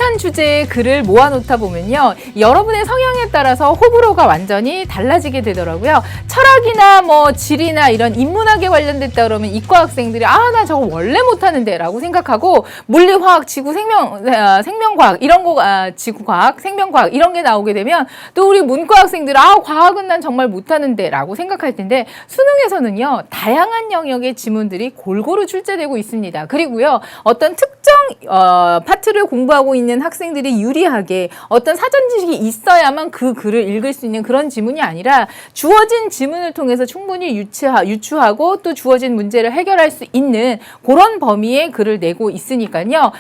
비슷한 주제의 글을 모아놓다 보면요. 여러분의 성향에 따라서 호불호가 완전히 달라지게 되더라고요. 철학이나 뭐 지리나 이런 인문학에 관련됐다 그러면 이과 학생들이 나 저거 원래 못하는데 라고 생각하고 물리화학, 지구 생명과학 이런 거 지구과학, 생명과학 이런 게 나오게 되면 또 우리 문과 학생들 과학은 난 정말 못하는데 라고 생각할 텐데 수능에서는요. 다양한 영역의 지문들이 골고루 출제되고 있습니다. 그리고요. 어떤 특정 파트를 공부하고 있는 학생들이 유리하게 어떤 사전 지식이 있어야만 그 글을 읽을 수 있는 그런 지문이 아니라 주어진 지문을 통해서 충분히 유추하고 또 주어진 문제를 해결할 수 있는 그런 범위의 글을 내고 있으니까요.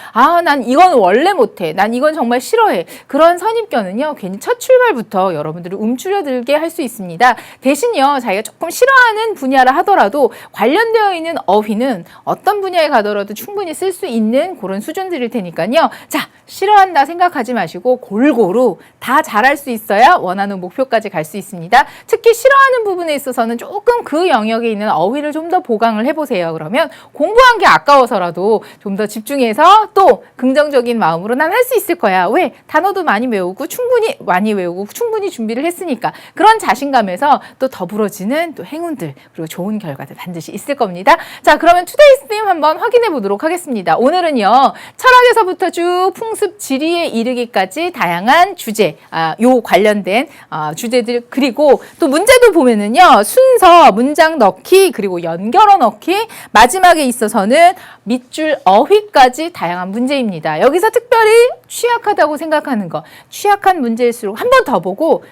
난 이건 원래 못해. 난 이건 정말 싫어해. 그런 선입견은요. 괜히 첫 출발부터 여러분들을 움츠려들게 할 수 있습니다. 대신요. 자기가 조금 싫어하는 분야라 하더라도 관련되어 있는 어휘는 어떤 분야에 가더라도 충분히 쓸 수 있는 그런 수준들일 테니까요. 자, 싫어한다 생각하지 마시고 골고루 다 잘할 수 있어야 원하는 목표까지 갈 수 있습니다. 특히 싫어하는 부분에 있어서는 조금 그 영역에 있는 어휘를 좀 더 보강을 해보세요. 그러면 공부한 게 아까워서라도 좀 더 집중해서 또 긍정적인 마음으로 난 할 수 있을 거야. 왜? 단어도 많이 외우고 충분히 준비를 했으니까 그런 자신감에서 또 더불어지는 또 행운들 그리고 좋은 결과들 반드시 있을 겁니다. 자, 그러면 투데이 스팀 한번 확인해 보도록 하겠습니다. 오늘은요. 철학에서부터 쭉 풍습 지리에 이르기까지 다양한 주제, 요 관련된 주제들 그리고 또 문제도 보면은요. 순서, 문장 넣기 그리고 연결어 넣기 마지막에 있어서는 밑줄 어휘까지 다양한 문제입니다. 여기서 특별히 취약하다고 생각하는 거 취약한 문제일수록 한 번 더 보고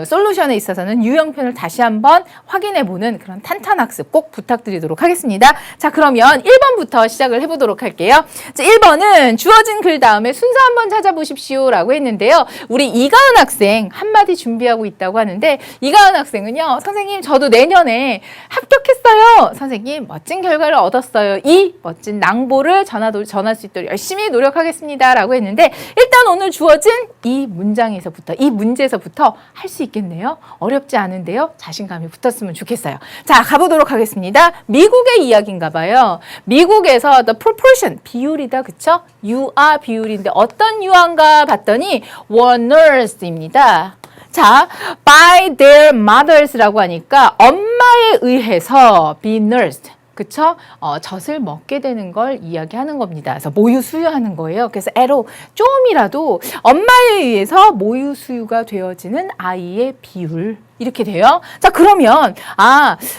솔루션에 있어서는 유형편을 다시 한번 확인해보는 그런 탄탄학습 꼭 부탁드리도록 하겠습니다. 자, 그러면 1번부터 시작을 해보도록 할게요. 자, 1번은 주어진 글 다음에 순서 한번 찾아보십시오 라고 했는데요. 우리 이가은 학생 한마디 준비하고 있다고 하는데 이가은 학생은요. 선생님 저도 내년에 합격했어요. 선생님 멋진 결과를 얻었어요. 이 멋진 낭보를 전할 수 있도록 열심히 노력하겠습니다 라고 했는데 일단 오늘 주어진 이 문장에서부터 이 문제에서부터 할 수 있겠네요. 어렵지 않은데요. 자신감이 붙었으면 좋겠어요. 자, 가보도록 하겠습니다. 미국의 이야기인가 봐요. 미국에서 the proportion, 비율이다. 그쵸? 유아 비율인데 어떤 유아인가 봤더니 were nursed입니다. 자, by their mothers라고 하니까 엄마에 의해서 be nursed. 그쵸? 젖을 먹게 되는 걸 이야기하는 겁니다. 그래서 모유 수유하는 거예요. 그래서 애로 좀이라도 엄마에 의해서 모유 수유가 되어지는 아이의 비율 이렇게 돼요. 자, 그러면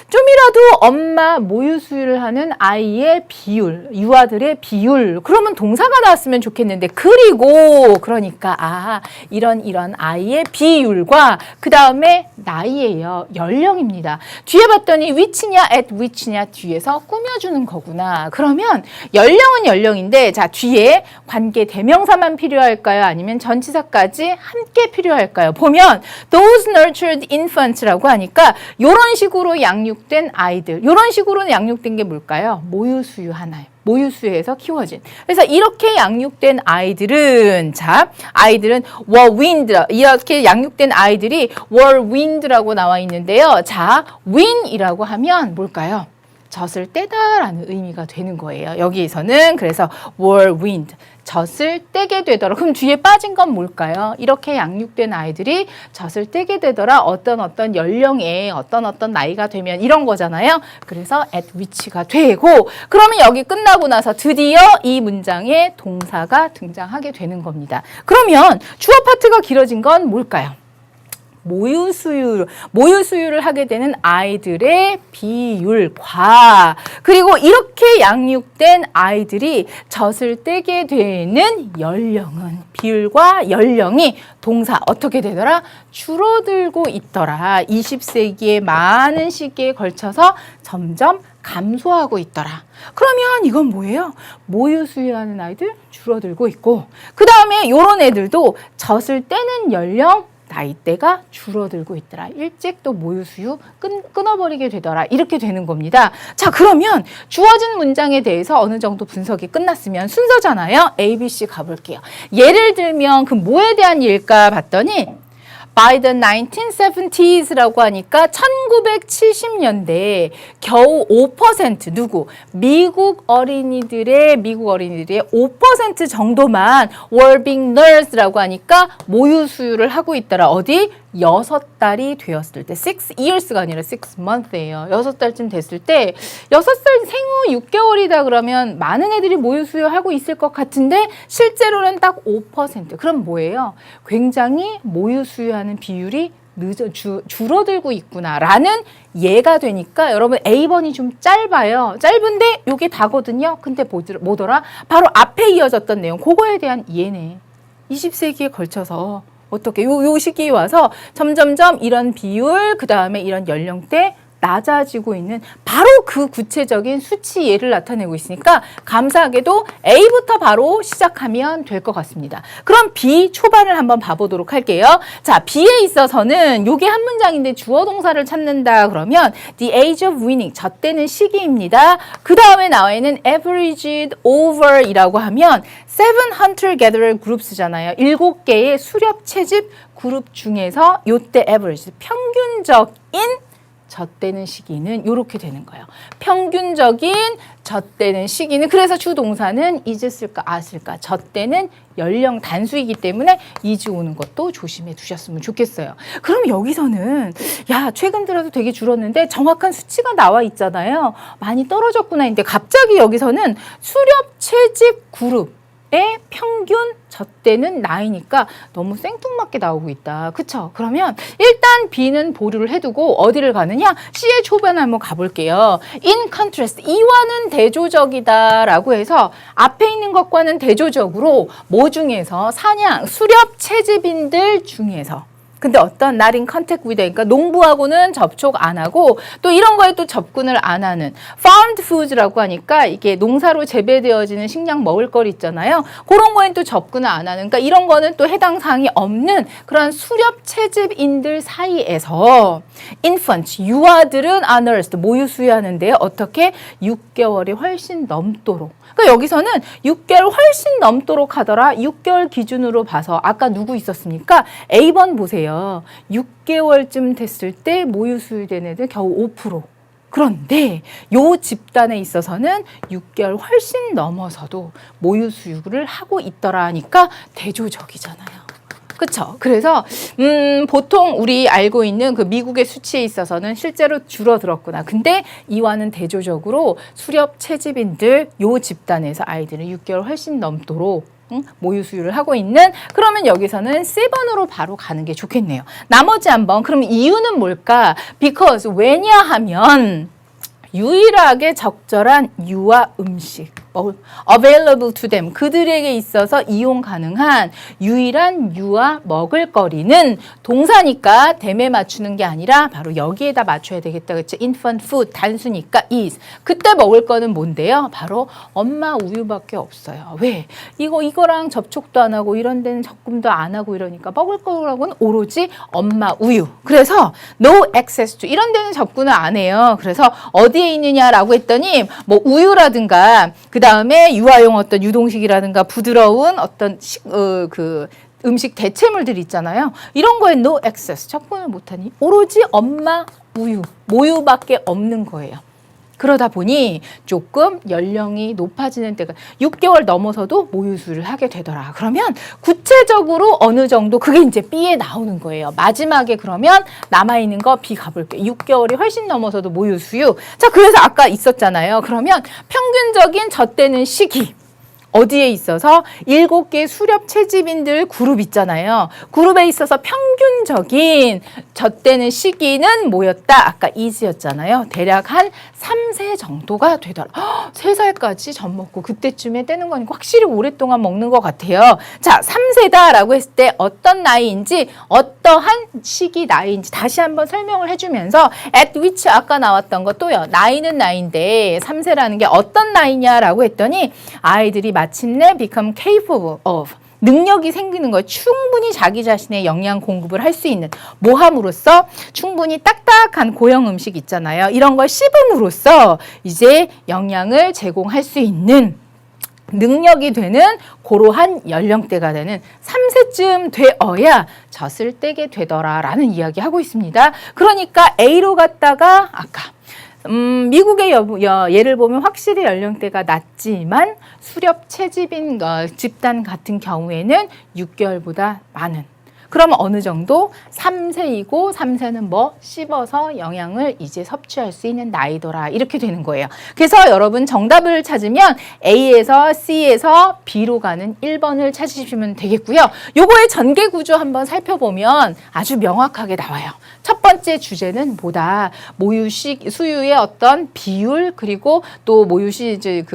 좀이라도 엄마 모유 수유를 하는 아이의 비율, 유아들의 비율. 그러면 동사가 나왔으면 좋겠는데 그러니까 이런 아이의 비율과 그다음에 나이예요. 연령입니다. 뒤에 봤더니 which냐 at which냐 뒤에서 꾸며주는 거구나. 그러면 연령은 연령인데 자, 뒤에 관계 대명사만 필요할까요? 아니면 전치사까지 함께 필요할까요? 보면 those nurtured infant라고 하니까 이런 식으로 양육된 아이들, 이런 식으로 양육된 게 뭘까요? 모유 수유 하나요. 모유 수유에서 키워진. 그래서 이렇게 양육된 아이들은 were weaned 이렇게 양육된 아이들이 were weaned라고 나와 있는데요. 자, wean이라고 하면 뭘까요? 젖을 떼다라는 의미가 되는 거예요. 여기에서는 그래서 were weaned. 젖을 떼게 되더라. 그럼 뒤에 빠진 건 뭘까요? 이렇게 양육된 아이들이 젖을 떼게 되더라. 어떤 연령에 어떤 나이가 되면 이런 거잖아요. 그래서 at which가 되고 그러면 여기 끝나고 나서 드디어 이 문장에 동사가 등장하게 되는 겁니다. 그러면 주어 파트가 길어진 건 뭘까요? 모유 수유를 하게 되는 아이들의 비율과 그리고 이렇게 양육된 아이들이 젖을 떼게 되는 연령은 비율과 연령이 동사 어떻게 되더라? 줄어들고 있더라. 20세기의 많은 시기에 걸쳐서 점점 감소하고 있더라. 그러면 이건 뭐예요? 모유 수유하는 아이들 줄어들고 있고 그 다음에 이런 애들도 젖을 떼는 연령 나이대가 줄어들고 있더라. 일찍 또 모유 수유 끊어버리게 되더라. 이렇게 되는 겁니다. 자, 그러면 주어진 문장에 대해서 어느 정도 분석이 끝났으면 순서잖아요. A, B, C 가볼게요. 예를 들면 그 뭐에 대한 일까 봤더니 by the 1970s라고 하니까 1970년대에 겨우 5% 누구? 미국 어린이들의 5% 정도만 were being nursed라고 하니까 모유 수유를 하고 있더라. 어디? 6달이 되었을 때 6 years가 아니라 6 month예요. 6달쯤 됐을 때 6살 생후 6개월이다 그러면 많은 애들이 모유 수유하고 있을 것 같은데 실제로는 딱 5%. 그럼 뭐예요? 굉장히 모유 수유하는 비율이 줄어들고 있구나라는 예가 되니까 여러분 A번이 좀 짧아요. 짧은데 요게 다거든요. 근데 뭐더라? 바로 앞에 이어졌던 내용. 그거에 대한 이해네. 20세기에 걸쳐서 어떻게 요 시기에 와서 점점점 이런 비율 그 다음에 이런 연령대 낮아지고 있는 바로 그 구체적인 수치 예를 나타내고 있으니까 감사하게도 A부터 바로 시작하면 될 것 같습니다. 그럼 B 초반을 한번 봐보도록 할게요. 자, B에 있어서는 요게 한 문장인데 주어 동사를 찾는다 그러면 the age of winning, 젖대는 시기입니다. 그 다음에 나와 있는 averaged over 이라고 하면 seven hunter-gatherer groups잖아요. 7개의 수렵 채집 그룹 중에서 요때 average, 평균적인 젖대는 시기는 이렇게 되는 거예요. 평균적인 젖대는 시기는 그래서 주동사는 is 쓸까 are 쓸까. 젖대는 연령 단수이기 때문에 is 오는 것도 조심해 두셨으면 좋겠어요. 그럼 여기서는 야 최근 들어서 되게 줄었는데 정확한 수치가 나와 있잖아요. 많이 떨어졌구나 인데 갑자기 여기서는 수렵 채집 그룹 의 평균 젖대는 나이니까 너무 생뚱맞게 나오고 있다. 그쵸? 그러면 일단 B는 보류를 해두고 어디를 가느냐? C의 초반을 한번 가볼게요. In contrast, 이와는 대조적이다 라고 해서 앞에 있는 것과는 대조적으로 뭐 중에서 사냥, 수렵 채집인들 중에서 근데 어떤 not in contact with, 그러니까 농부하고는 접촉 안 하고 또 이런 거에 또 접근을 안 하는 farmed foods라고 하니까 이게 농사로 재배되어지는 식량 먹을거리 있잖아요. 그런 거엔 또 접근을 안 하는, 그러니까 이런 거는 또 해당 사항이 없는 그런 수렵 채집인들 사이에서 infants, 유아들은 are nursed, 모유 수유하는데요. 어떻게? 6개월이 훨씬 넘도록. 그러니까 여기서는 6개월 훨씬 넘도록 하더라. 6개월 기준으로 봐서 아까 누구 있었습니까? A번 보세요. 6개월쯤 됐을 때 모유 수유된 애들 겨우 5%. 그런데 요 집단에 있어서는 6개월 훨씬 넘어서도 모유 수유를 하고 있더라 하니까 대조적이잖아요. 그렇죠. 그래서 보통 우리 알고 있는 그 미국의 수치에 있어서는 실제로 줄어들었구나. 근데 이와는 대조적으로 수렵 채집인들 요 집단에서 아이들은 6개월 훨씬 넘도록 모유 수유를 하고 있는, 그러면 여기서는 C번으로 바로 가는 게 좋겠네요. 나머지 한번 그럼 이유는 뭘까? Because 왜냐하면 유일하게 적절한 유아 음식 available to them, 그들에게 있어서 이용 가능한 유일한 유아 먹을거리는 동사니까 them에 맞추는 게 아니라 바로 여기에다 맞춰야 되겠다. 그렇죠? infant food 단수니까 is. 그때 먹을 거는 뭔데요? 바로 엄마 우유밖에 없어요. 왜? 이거랑 접촉도 안 하고 이런 데는 접근도 안 하고 이러니까 먹을 거라고는 오로지 엄마 우유. 그래서 no access to, 이런 데는 접근을 안 해요. 그래서 어디에 있느냐라고 했더니 뭐 우유라든가 그 다음에 유아용 어떤 유동식이라든가 부드러운 어떤 그 음식 대체물들 있잖아요. 이런 거에 no access, 접근을 못하니 오로지 엄마 우유, 모유밖에 없는 거예요. 그러다 보니 조금 연령이 높아지는 때가 6개월 넘어서도 모유수유를 하게 되더라. 그러면 구체적으로 어느 정도 그게 이제 B에 나오는 거예요. 마지막에 그러면 남아있는 거 B 가볼게요. 6개월이 훨씬 넘어서도 모유수유. 자, 그래서 아까 있었잖아요. 그러면 평균적인 젖대는 시기. 어디에 있어서 7개 수렵 채집인들 그룹 있잖아요. 그룹에 있어서 평균적인 젖대는 시기는 뭐였다? 아까 is였잖아요. 대략 한 3세 정도가 되더라. 3살까지 젖 먹고 그때쯤에 떼는 거니까 확실히 오랫동안 먹는 것 같아요. 자, 3세다라고 했을 때 어떤 나이인지 어떠한 시기 나이인지 다시 한번 설명을 해주면서 at which 아까 나왔던 것도요. 나이는 나이인데 3세라는 게 어떤 나이냐라고 했더니 아이들이 마침내 become capable of, 능력이 생기는 거예요. 충분히 자기 자신의 영양 공급을 할 수 있는, 뭐 함으로써 충분히 딱딱한 고형 음식 있잖아요. 이런 걸 씹음으로써 이제 영양을 제공할 수 있는 능력이 되는 고러한 연령대가 되는 3세쯤 되어야 젖을 떼게 되더라라는 이야기 하고 있습니다. 그러니까 A로 갔다가 아까 미국의 예를 보면 확실히 연령대가 낮지만 수렵 채집인 집단 같은 경우에는 6개월보다 많은. 그러면 어느 정도 3세이고 3세는 뭐 씹어서 영양을 이제 섭취할 수 있는 나이더라 이렇게 되는 거예요. 그래서 여러분 정답을 찾으면 A에서 C에서 B로 가는 1번을 찾으시면 되겠고요. 요거의 전개 구조 한번 살펴보면 아주 명확하게 나와요. 첫 번째 주제는 뭐다? 모유식 수유의 어떤 비율 그리고 또 모유시 이제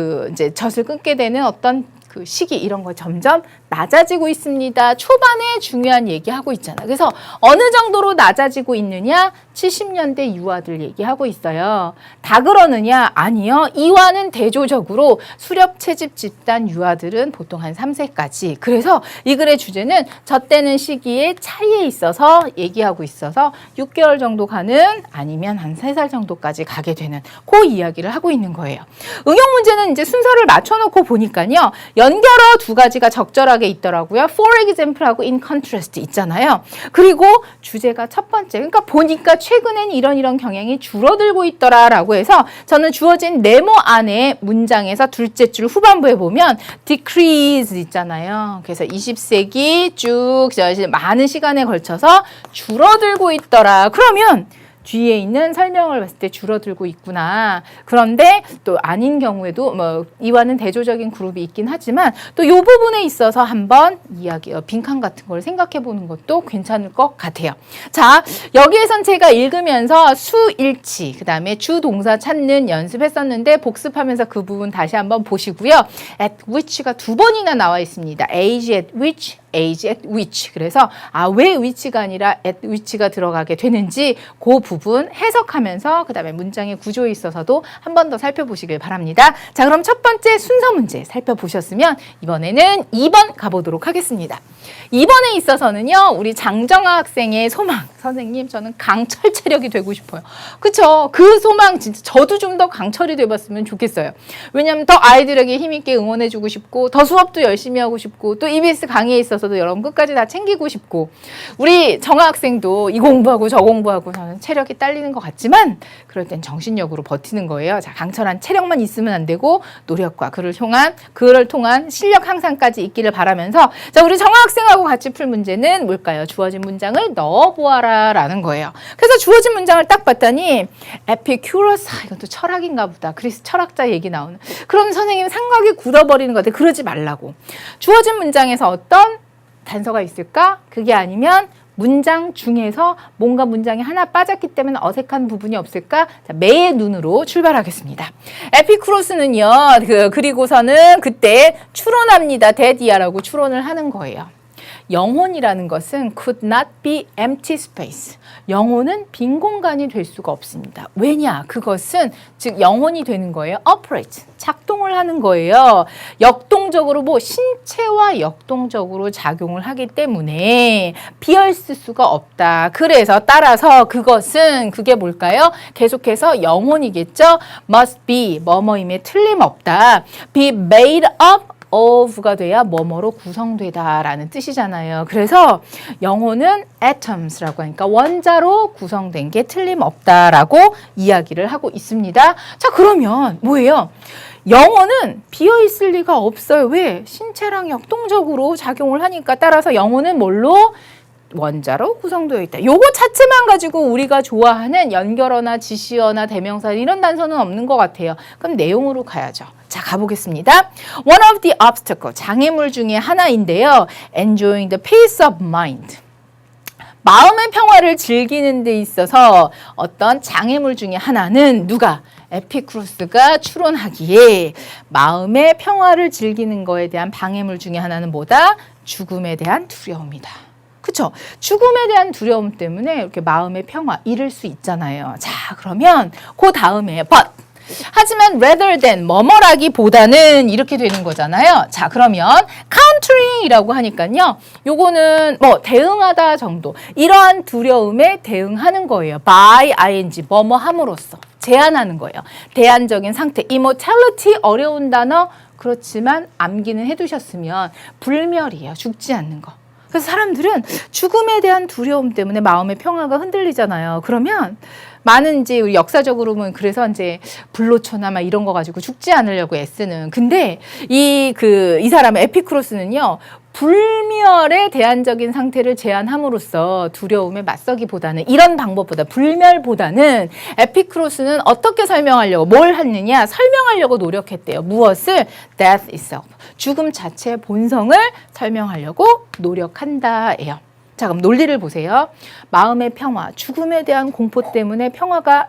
젖을 끊게 되는 어떤 그 시기 이런 거 점점 낮아지고 있습니다. 초반에 중요한 얘기하고 있잖아. 그래서 어느 정도로 낮아지고 있느냐? 70년대 유아들 얘기하고 있어요. 다 그러느냐? 아니요. 이와는 대조적으로 수렵 채집 집단 유아들은 보통 한 3세까지. 그래서 이 글의 주제는 젖대는 시기의 차이에 있어서 얘기하고 있어서 6개월 정도 가는 아니면 한 3살 정도까지 가게 되는 그 이야기를 하고 있는 거예요. 응용 문제는 이제 순서를 맞춰놓고 보니까요. 연결어 두 가지가 적절하게 있더라고요. For example하고 in contrast 있잖아요. 그리고 주제가 첫 번째. 그러니까 보니까 최근엔 이런 경향이 줄어들고 있더라라고 해서 저는 주어진 네모 안에 문장에서 둘째 줄 후반부에 보면 decrease 있잖아요. 그래서 20세기 쭉 많은 시간에 걸쳐서 줄어들고 있더라. 그러면 뒤에 있는 설명을 봤을 때 줄어들고 있구나. 그런데 또 아닌 경우에도 뭐 이와는 대조적인 그룹이 있긴 하지만 또 이 부분에 있어서 한번 이야기 빈칸 같은 걸 생각해 보는 것도 괜찮을 것 같아요. 자, 여기에선 제가 읽으면서 수일치 그다음에 주동사 찾는 연습했었는데 복습하면서 그 부분 다시 한번 보시고요. at which가 두 번이나 나와 있습니다. age at which age at which. 그래서 왜 which가 아니라 at which가 들어가게 되는지 그 부분 해석하면서 그다음에 문장의 구조에 있어서도 한 번 더 살펴보시길 바랍니다. 자, 그럼 첫 번째 순서 문제 살펴보셨으면 이번에는 2번 가보도록 하겠습니다. 2번에 있어서는요. 우리 장정아 학생의 소망. 선생님, 저는 강철 체력이 되고 싶어요. 그쵸? 그 소망 진짜 저도 좀 더 강철이 돼봤으면 좋겠어요. 왜냐하면 더 아이들에게 힘있게 응원해주고 싶고 더 수업도 열심히 하고 싶고 또 EBS 강의에 있어서도 여러분 끝까지 다 챙기고 싶고 우리 정아 학생도 이 공부하고 저 공부하고 저는 체력이 딸리는 것 같지만 그럴 땐 정신력으로 버티는 거예요. 자, 강철한 체력만 있으면 안 되고 노력과 그를 통한 실력 향상까지 있기를 바라면서 자, 우리 정아 학생하고 같이 풀 문제는 뭘까요? 주어진 문장을 넣어보아라 라는 거예요. 그래서 주어진 문장을 딱 봤더니 에피큐러스, 이것도 철학인가 보다. 그리스 철학자 얘기 나오는. 그럼 선생님 삼각이 굳어버리는 것 같아. 그러지 말라고. 주어진 문장에서 어떤 단서가 있을까? 그게 아니면 문장 중에서 뭔가 문장이 하나 빠졌기 때문에 어색한 부분이 없을까? 자, 매의 눈으로 출발하겠습니다. 에피쿠로스는요, 그리고서는 그때 추론합니다. 데디아라고 추론을 하는 거예요. 영혼이라는 것은 could not be empty space. 영혼은 빈 공간이 될 수가 없습니다. 왜냐? 그것은 즉 영혼이 되는 거예요. operate. 작동을 하는 거예요. 역동적으로 신체와 역동적으로 작용을 하기 때문에 비어있을 수가 없다. 그래서 따라서 그게 뭘까요? 계속해서 영혼이겠죠. must be 뭐뭐임에 틀림없다. be made up of가 돼야 뭐뭐로 구성되다라는 뜻이잖아요. 그래서 영혼은 atoms라고 하니까 원자로 구성된 게 틀림없다라고 이야기를 하고 있습니다. 자, 그러면 뭐예요? 영혼은 비어있을 리가 없어요. 왜? 신체랑 역동적으로 작용을 하니까 따라서 영혼은 뭘로? 원자로 구성되어 있다. 요거 자체만 가지고 우리가 좋아하는 연결어나 지시어나 대명사 이런 단서는 없는 것 같아요. 그럼 내용으로 가야죠. 자, 가보겠습니다. One of the obstacle, 장애물 중에 하나인데요. Enjoying the peace of mind. 마음의 평화를 즐기는 데 있어서 어떤 장애물 중에 하나는 누가? 에피쿠로스가 추론하기에 마음의 평화를 즐기는 거에 대한 방해물 중에 하나는 뭐다? 죽음에 대한 두려움이다. 그쵸? 죽음에 대한 두려움 때문에 이렇게 마음의 평화 잃을 수 있잖아요. 자, 그러면 그 다음에 but 하지만 rather than 뭐뭐라기보다는 이렇게 되는 거잖아요. 자, 그러면 countering이라고 하니까요. 요거는 대응하다 정도. 이러한 두려움에 대응하는 거예요. by ing 뭐뭐 함으로써 제한하는 거예요. 대안적인 상태. immortality 어려운 단어 그렇지만 암기는 해두셨으면 불멸이에요. 죽지 않는 거. 그래서 사람들은 죽음에 대한 두려움 때문에 마음의 평화가 흔들리잖아요. 그러면 많은 이제 우리 역사적으로는 그래서 이제 불로초나 막 이런 거 가지고 죽지 않으려고 애쓰는. 근데 이 사람 에피쿠로스는요. 불멸의 대안적인 상태를 제안함으로써 두려움에 맞서기보다는 이런 방법보다 불멸보다는 에피쿠로스는 어떻게 설명하려고 뭘 했느냐 설명하려고 노력했대요. 무엇을? Death itself. 죽음 자체의 본성을 설명하려고 노력한다예요. 자, 그럼 논리를 보세요. 마음의 평화, 죽음에 대한 공포 때문에 평화가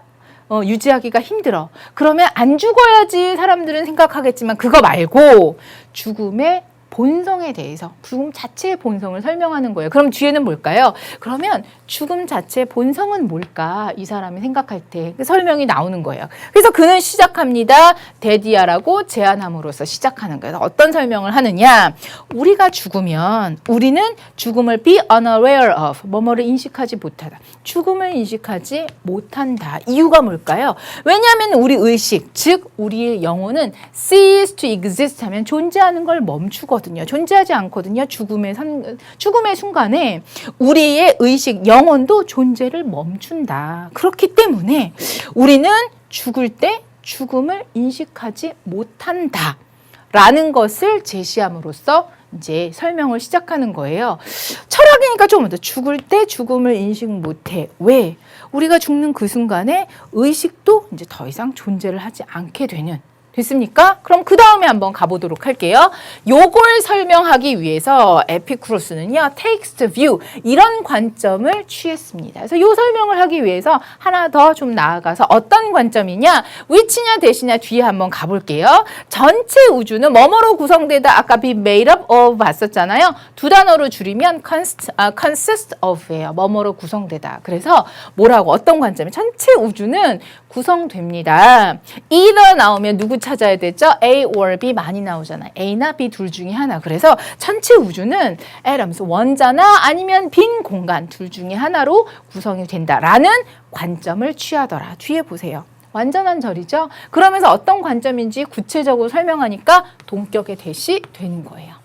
유지하기가 힘들어. 그러면 안 죽어야지 사람들은 생각하겠지만 그거 말고 죽음의 본성에 대해서 죽음 자체의 본성을 설명하는 거예요. 그럼 뒤에는 뭘까요? 그러면 죽음 자체의 본성은 뭘까? 이 사람이 생각할 때 설명이 나오는 거예요. 그래서 그는 시작합니다. 데디아라고 제안함으로써 시작하는 거예요. 어떤 설명을 하느냐? 우리가 죽으면 우리는 죽음을 be unaware of, 뭐뭐를 인식하지 못하다. 죽음을 인식하지 못한다. 이유가 뭘까요? 왜냐하면 우리 의식, 즉 우리의 영혼은 cease to exist 하면 존재하는 걸 멈추거든요. 존재하지 않거든요. 죽음의 순간에 우리의 의식, 영혼도 존재를 멈춘다. 그렇기 때문에 우리는 죽을 때 죽음을 인식하지 못한다. 라는 것을 제시함으로써 이제 설명을 시작하는 거예요. 철학이니까 좀 더 죽을 때 죽음을 인식 못해. 왜? 우리가 죽는 그 순간에 의식도 이제 더 이상 존재를 하지 않게 되는. 됐습니까? 그럼 그 다음에 한번 가보도록 할게요. 요걸 설명하기 위해서 에피쿠로스는요, takes the view, 이런 관점을 취했습니다. 그래서 요 설명을 하기 위해서 하나 더 좀 나아가서 어떤 관점이냐, which냐 대시냐 뒤에 한번 가볼게요. 전체 우주는 뭐뭐로 구성되다, 아까 be made up of 봤었잖아요. 두 단어로 줄이면 consist of예요. 뭐뭐로 구성되다. 그래서 뭐라고, 어떤 관점이 전체 우주는 구성됩니다. either 나오면 누구 찾아야 되죠? A or B 많이 나오잖아요. A나 B 둘 중에 하나. 그래서 전체 우주는 atoms, 원자나 아니면 빈 공간 둘 중에 하나로 구성이 된다라는 관점을 취하더라. 뒤에 보세요. 완전한 절이죠? 그러면서 어떤 관점인지 구체적으로 설명하니까 동격의 대시 되는 거예요.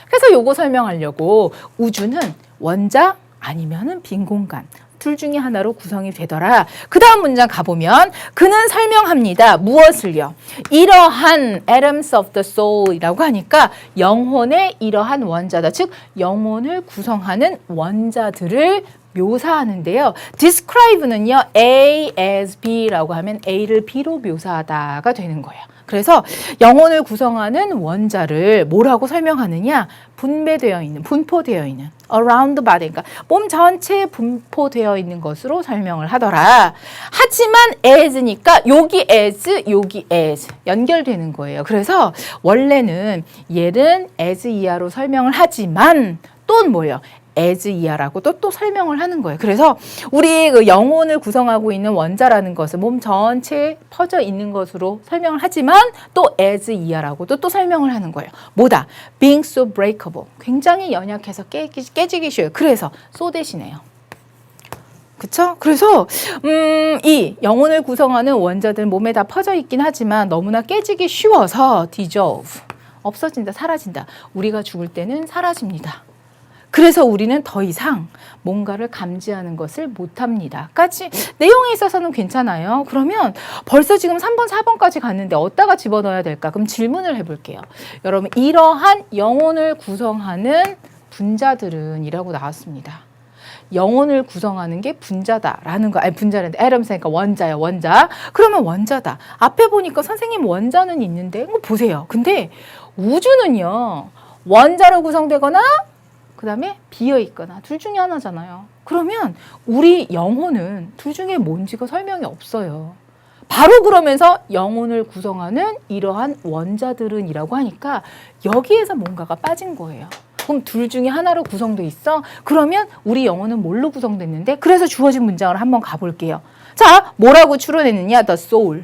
그래서 요거 설명하려고 우주는 원자 아니면은 빈 공간 둘 중에 하나로 구성이 되더라. 그 다음 문장 가보면 그는 설명합니다. 무엇을요? 이러한 atoms of the soul이라고 하니까 영혼의 이러한 원자다. 즉 영혼을 구성하는 원자들을 묘사하는데요. describe는요. A as B라고 하면 A를 B로 묘사하다가 되는 거예요. 그래서 영혼을 구성하는 원자를 뭐라고 설명하느냐? 분배되어 있는, 분포되어 있는 around the body, 그러니까 몸 전체에 분포되어 있는 것으로 설명을 하더라. 하지만 as니까 여기 as 연결되는 거예요. 그래서 원래는 얘는 as 이하로 설명을 하지만 또 뭐예요? as 이하라고 또 설명을 하는 거예요. 그래서 우리 그 영혼을 구성하고 있는 원자라는 것을 몸 전체에 퍼져 있는 것으로 설명을 하지만 또 as 이하라고도 또 설명을 하는 거예요. 뭐다? being so breakable. 굉장히 연약해서 깨지기 쉬워요. 그래서 so 대신해요. 그쵸? 그래서 이 영혼을 구성하는 원자들 몸에 다 퍼져 있긴 하지만 너무나 깨지기 쉬워서 dissolve. 없어진다, 사라진다. 우리가 죽을 때는 사라집니다. 그래서 우리는 더 이상 뭔가를 감지하는 것을 못합니다. 까지 내용에 있어서는 괜찮아요. 그러면 벌써 지금 3번, 4번까지 갔는데 어디다가 집어넣어야 될까? 그럼 질문을 해볼게요. 여러분, 이러한 영혼을 구성하는 분자들은 이라고 나왔습니다. 영혼을 구성하는 게 분자다라는 거. 아니, 분자인데 atoms, 원자예요. 원자. 그러면 원자다. 앞에 보니까 선생님 원자는 있는데 보세요. 근데 우주는요. 원자로 구성되거나 그 다음에 비어있거나 둘 중에 하나잖아요. 그러면 우리 영혼은 둘 중에 뭔지가 설명이 없어요. 바로 그러면서 영혼을 구성하는 이러한 원자들은 이라고 하니까 여기에서 뭔가가 빠진 거예요. 그럼 둘 중에 하나로 구성돼 있어? 그러면 우리 영혼은 뭘로 구성됐는데? 그래서 주어진 문장을 한번 가볼게요. 자, 뭐라고 추론했느냐? The soul.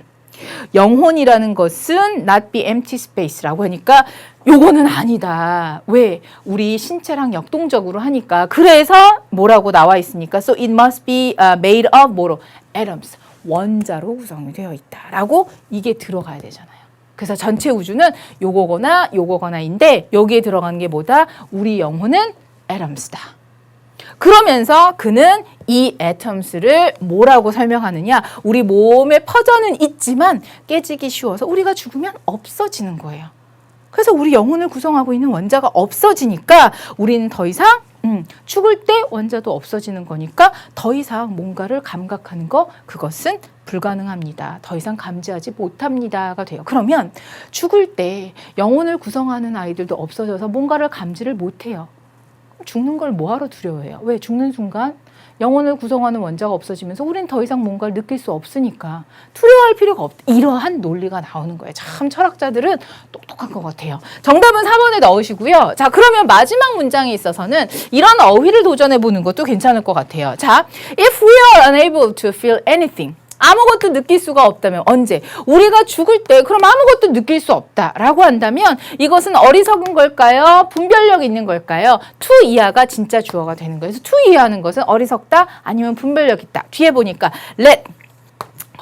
영혼이라는 것은 not be empty space라고 하니까 요거는 아니다. 왜? 우리 신체랑 역동적으로 하니까. 그래서 뭐라고 나와 있습니까? So it must be made of 뭐로? atoms. 원자로 구성이 되어 있다라고 이게 들어가야 되잖아요. 그래서 전체 우주는 요거거나 요거거나인데 여기에 들어가는 게 뭐다? 우리 영혼은 atoms 다. 그러면서 그는 이 atoms를 뭐라고 설명하느냐? 우리 몸에 퍼져는 있지만 깨지기 쉬워서 우리가 죽으면 없어지는 거예요. 그래서 우리 영혼을 구성하고 있는 원자가 없어지니까 우리는 더 이상 죽을 때 원자도 없어지는 거니까 더 이상 뭔가를 감각하는 거 그것은 불가능합니다. 더 이상 감지하지 못합니다가 돼요. 그러면 죽을 때 영혼을 구성하는 아이들도 없어져서 뭔가를 감지를 못해요. 죽는 걸 뭐하러 두려워해요? 왜? 죽는 순간 영혼을 구성하는 원자가 없어지면서 우린 더 이상 뭔가를 느낄 수 없으니까 두려워할 필요가 없다. 이러한 논리가 나오는 거예요. 참 철학자들은 똑똑한 것 같아요. 정답은 4번에 넣으시고요. 자, 그러면 마지막 문장에 있어서는 이런 어휘를 도전해 보는 것도 괜찮을 것 같아요. 자, if we are unable to feel anything. 아무것도 느낄 수가 없다면 언제? 우리가 죽을 때 그럼 아무것도 느낄 수 없다라고 한다면 이것은 어리석은 걸까요? 분별력 있는 걸까요? to 이하가 진짜 주어가 되는 거예요. 그래서 to 이하는 것은 어리석다 아니면 분별력 있다. 뒤에 보니까 let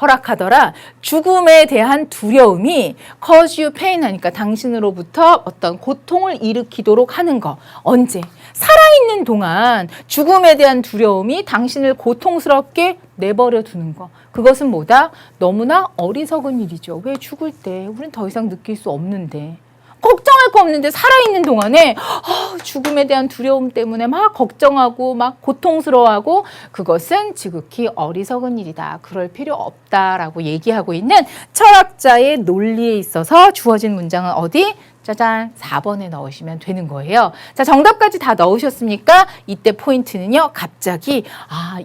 허락하더라. 죽음에 대한 두려움이 cause you pain 하니까 당신으로부터 어떤 고통을 일으키도록 하는 거. 언제? 살아있는 동안 죽음에 대한 두려움이 당신을 고통스럽게 내버려 두는 거. 그것은 뭐다? 너무나 어리석은 일이죠. 왜? 죽을 때 우린 더 이상 느낄 수 없는데. 걱정할 거 없는데 살아있는 동안에 죽음에 대한 두려움 때문에 막 걱정하고 막 고통스러워하고 그것은 지극히 어리석은 일이다. 그럴 필요 없다라고 얘기하고 있는 철학자의 논리에 있어서 주어진 문장은 어디? 짜잔 4번에 넣으시면 되는 거예요. 자, 정답까지 다 넣으셨습니까? 이때 포인트는요. 갑자기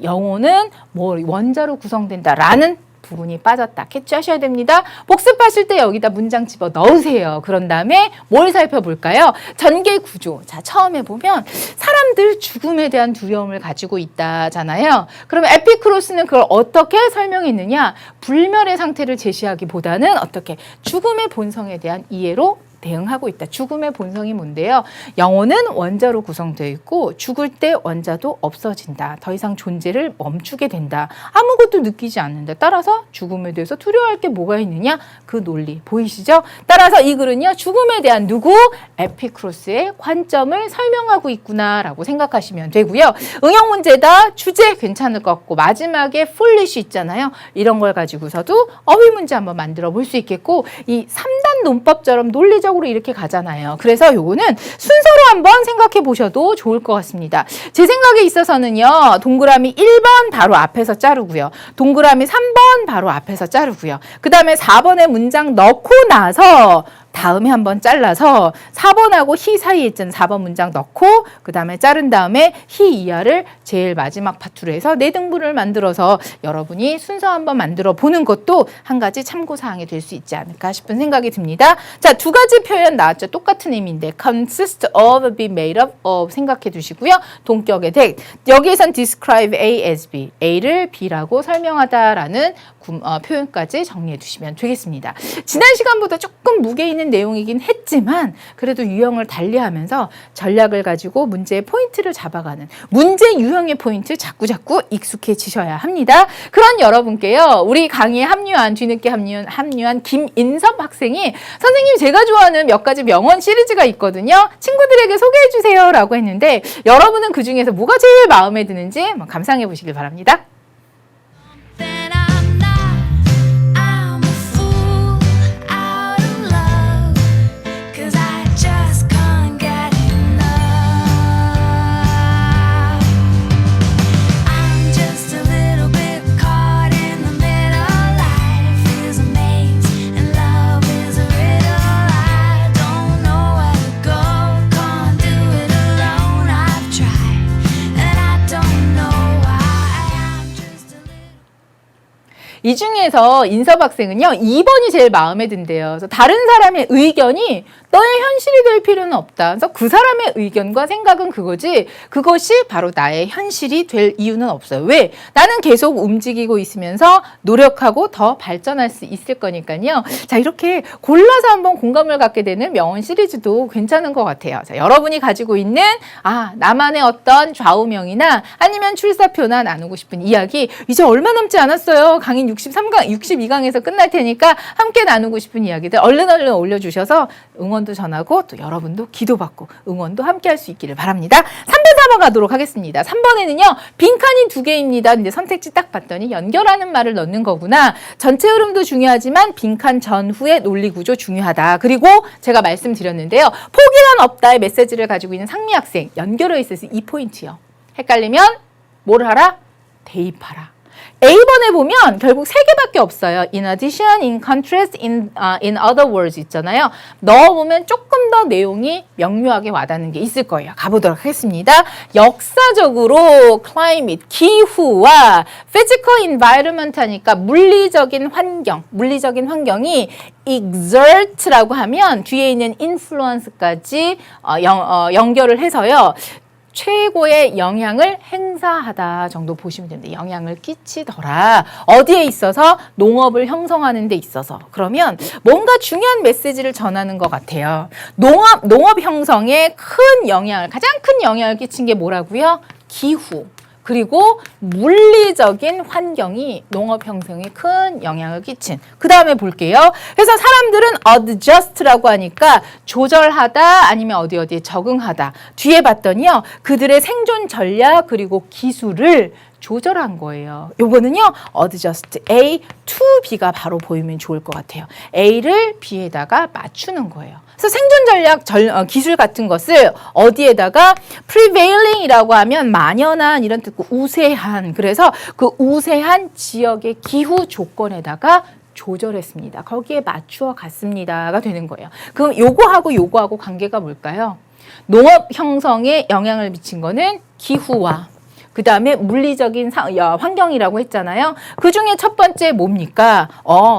영혼은 뭐 원자로 구성된다라는 부분이 빠졌다. 캐치하셔야 됩니다. 복습하실 때 여기다 문장 집어 넣으세요. 그런 다음에 뭘 살펴볼까요? 전개 구조. 자, 처음에 보면 사람들 죽음에 대한 두려움을 가지고 있다잖아요. 그러면 에피크로스는 그걸 어떻게 설명했느냐? 불멸의 상태를 제시하기보다는 어떻게? 죽음의 본성에 대한 이해로 대응하고 있다. 죽음의 본성이 뭔데요? 영혼은 원자로 구성되어 있고 죽을 때 원자도 없어진다. 더 이상 존재를 멈추게 된다. 아무것도 느끼지 않는다. 따라서 죽음에 대해서 두려워할 게 뭐가 있느냐? 그 논리 보이시죠? 따라서 이 글은요. 죽음에 대한 누구? 에피크로스의 관점을 설명하고 있구나라고 생각하시면 되고요. 응용 문제다. 주제 괜찮을 것 같고 마지막에 foolish 있잖아요. 이런 걸 가지고서도 어휘 문제 한번 만들어 볼 수 있겠고 이 3단 논법처럼 논리적 이렇게 가잖아요. 그래서 요거는 순서로 한번 생각해 보셔도 좋을 것 같습니다. 제 생각에 있어서는요. 동그라미 1번 바로 앞에서 자르고요. 동그라미 3번 바로 앞에서 자르고요. 그 다음에 4번에 문장 넣고 나서 다음에 한번 잘라서 4번하고 히 사이에 있잖아요. 4번 문장 넣고 그 다음에 자른 다음에 히 이하를 제일 마지막 파트로 해서 네 등분을 만들어서 여러분이 순서 한번 만들어 보는 것도 한 가지 참고사항이 될 수 있지 않을까 싶은 생각이 듭니다. 자, 두 가지 표현 나왔죠. 똑같은 의미인데 consist of, be made up of 생각해 두시고요. 동격의 덱. 여기에선 describe A as B. A를 B라고 설명하다라는 표현까지 정리해 두시면 되겠습니다. 지난 시간보다 조금 무게 있는 내용이긴 했지만 그래도 유형을 달리하면서 전략을 가지고 문제의 포인트를 잡아가는 문제 유형의 포인트 자꾸자꾸 익숙해지셔야 합니다. 그런 여러분께요. 우리 강의에 뒤늦게 합류한 김인섭 학생이 선생님 제가 좋아하는 몇 가지 명언 시리즈가 있거든요. 친구들에게 소개해 주세요 라고 했는데 여러분은 그중에서 뭐가 제일 마음에 드는지 한번 감상해 보시길 바랍니다. 이 중에서 인섭 학생은요, 2번이 제일 마음에 든대요. 그래서 다른 사람의 의견이 너의 현실이 될 필요는 없다. 그래서 그 사람의 의견과 생각은 그거지, 그것이 바로 나의 현실이 될 이유는 없어요. 왜? 나는 계속 움직이고 있으면서 노력하고 더 발전할 수 있을 거니까요. 자, 이렇게 골라서 한번 공감을 갖게 되는 명언 시리즈도 괜찮은 것 같아요. 자, 여러분이 가지고 있는, 나만의 어떤 좌우명이나 아니면 출사표나 나누고 싶은 이야기, 이제 얼마 남지 않았어요. 강의 63강, 62강에서 끝날 테니까 함께 나누고 싶은 이야기들 얼른 올려주셔서 응원도 전하고 또 여러분도 기도받고 응원도 함께 할 수 있기를 바랍니다. 3번, 4번 가도록 하겠습니다. 3번에는요, 빈칸이 2개입니다. 근데 선택지 딱 봤더니 연결하는 말을 넣는 거구나. 전체 흐름도 중요하지만 빈칸 전후의 논리 구조 중요하다. 그리고 제가 말씀드렸는데요. 포기란 없다의 메시지를 가지고 있는 상미 학생 연결해 있어서 이 포인트요. 헷갈리면 뭘 하라? 대입하라. A번에 보면 결국 3개밖에 없어요. In addition, in contrast, in other words 있잖아요. 넣어보면 조금 더 내용이 명료하게 와닿는 게 있을 거예요. 가보도록 하겠습니다. 역사적으로 climate, 기후와 physical environment 하니까 물리적인 환경이 exert라고 하면 뒤에 있는 influence까지 연결을 해서요. 최고의 영향을 행사하다 정도 보시면 됩니다. 영향을 끼치더라. 어디에 있어서? 농업을 형성하는 데 있어서. 그러면 뭔가 중요한 메시지를 전하는 것 같아요. 농업 형성에 가장 큰 영향을 끼친 게 뭐라고요? 기후. 그리고 물리적인 환경이 농업 형성에 큰 영향을 끼친. 그 다음에 볼게요. 그래서 사람들은 adjust라고 하니까 조절하다 아니면 어디에 적응하다. 뒤에 봤더니요. 그들의 생존 전략 그리고 기술을 조절한 거예요. 요거는요. adjust A to B가 바로 보이면 좋을 것 같아요. A를 B에다가 맞추는 거예요. 그래서 생존 전략, 기술 같은 것을 어디에다가 prevailing이라고 하면 만연한 이런 뜻고 우세한. 그래서 그 우세한 지역의 기후 조건에다가 조절했습니다. 거기에 맞추어 갔습니다가 되는 거예요. 그럼 요거하고 관계가 뭘까요? 농업 형성에 영향을 미친 거는 기후와 그 다음에 물리적인 환경이라고 했잖아요. 그 중에 첫 번째 뭡니까?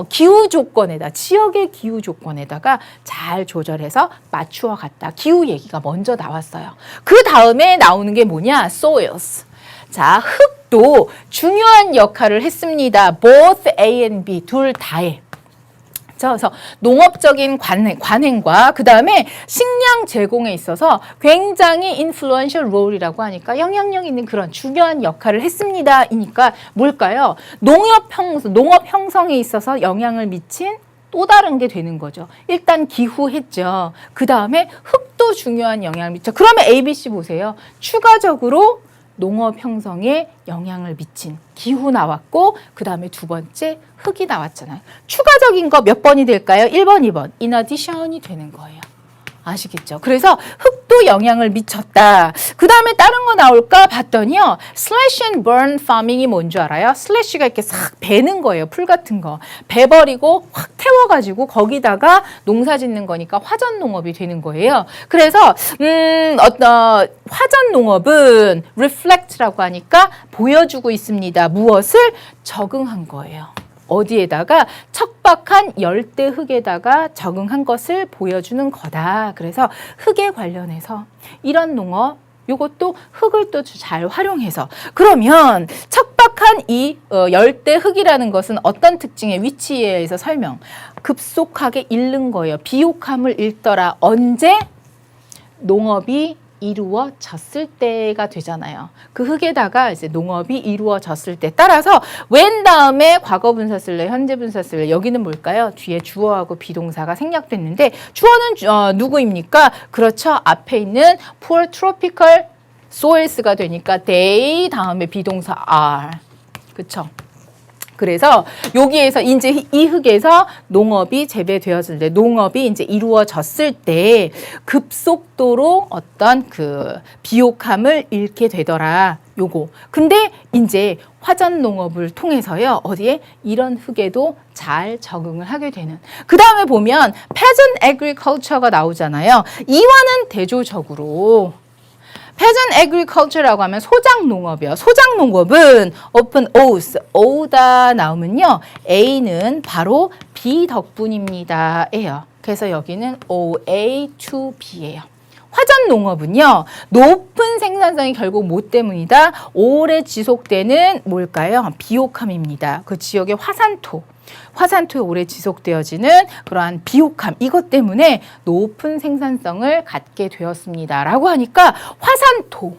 기후 조건에다, 지역의 기후 조건에다가 잘 조절해서 맞추어 갔다. 기후 얘기가 먼저 나왔어요. 그 다음에 나오는 게 뭐냐? soils. 자, 흙도 중요한 역할을 했습니다. both A and B, 둘 다에. 그래서 농업적인 관행과 그 다음에 식량 제공에 있어서 굉장히 influential role이라고 하니까 영향력 있는 그런 중요한 역할을 했습니다. 이니까 뭘까요? 농업 형성에 있어서 영향을 미친 또 다른 게 되는 거죠. 일단 기후 했죠. 그 다음에 흙도 중요한 영향을 미쳐. 그러면 ABC 보세요. 추가적으로 농업 형성에 영향을 미친 기후 나왔고 그 다음에 두 번째 흙이 나왔잖아요. 추가적인 거 몇 번이 될까요? 1번, 2번. In addition이 되는 거예요. 아시겠죠? 그래서 흙도 영향을 미쳤다. 그 다음에 다른 거 나올까 봤더니요. slash and burn farming이 뭔 줄 알아요? slash가 이렇게 싹 베는 거예요. 풀 같은 거. 베버리고 확 태워가지고 거기다가 농사 짓는 거니까 화전 농업이 되는 거예요. 그래서 화전 농업은 reflect라고 하니까 보여주고 있습니다. 무엇을? 적응한 거예요. 어디에다가? 척박한 열대 흙에다가 적응한 것을 보여주는 거다. 그래서 흙에 관련해서 이런 농업, 요것도 흙을 또 잘 활용해서. 그러면 척박한 이 열대 흙이라는 것은 어떤 특징의 위치에 의해서 설명. 급속하게 잃는 거예요. 비옥함을 잃더라. 언제? 농업이 이루어졌을 때가 되잖아요. 그 흙에다가 이제 농업이 이루어졌을 때 따라서 when 다음에 과거 분사 쓸래, 현재 분사 쓸래. 여기는 뭘까요? 뒤에 주어하고 비동사가 생략됐는데 주어는 누구입니까? 그렇죠. 앞에 있는 poor tropical soils가 되니까 they 다음에 비동사 are. 그렇죠. 그래서 여기에서 이제 이 흙에서 농업이 재배되었을 때, 농업이 이제 이루어졌을 때 급속도로 어떤 그 비옥함을 잃게 되더라. 요거. 근데 이제 화전 농업을 통해서요. 어디에? 이런 흙에도 잘 적응을 하게 되는. 그 다음에 보면 peasant agriculture가 나오잖아요. 이와는 대조적으로 peasant agriculture라고 하면 소작 농업이요. 소작 농업은 open O's, O다 나오면요. A는 바로 B 덕분입니다. 예요. 그래서 여기는 OA to B예요. 화전 농업은요. 높은 생산성이 결국 뭐 때문이다? 오래 지속되는 뭘까요? 비옥함입니다. 그 지역의 화산토에 오래 지속되어지는 그러한 비옥함, 이것 때문에 높은 생산성을 갖게 되었습니다. 라고 하니까 화산토.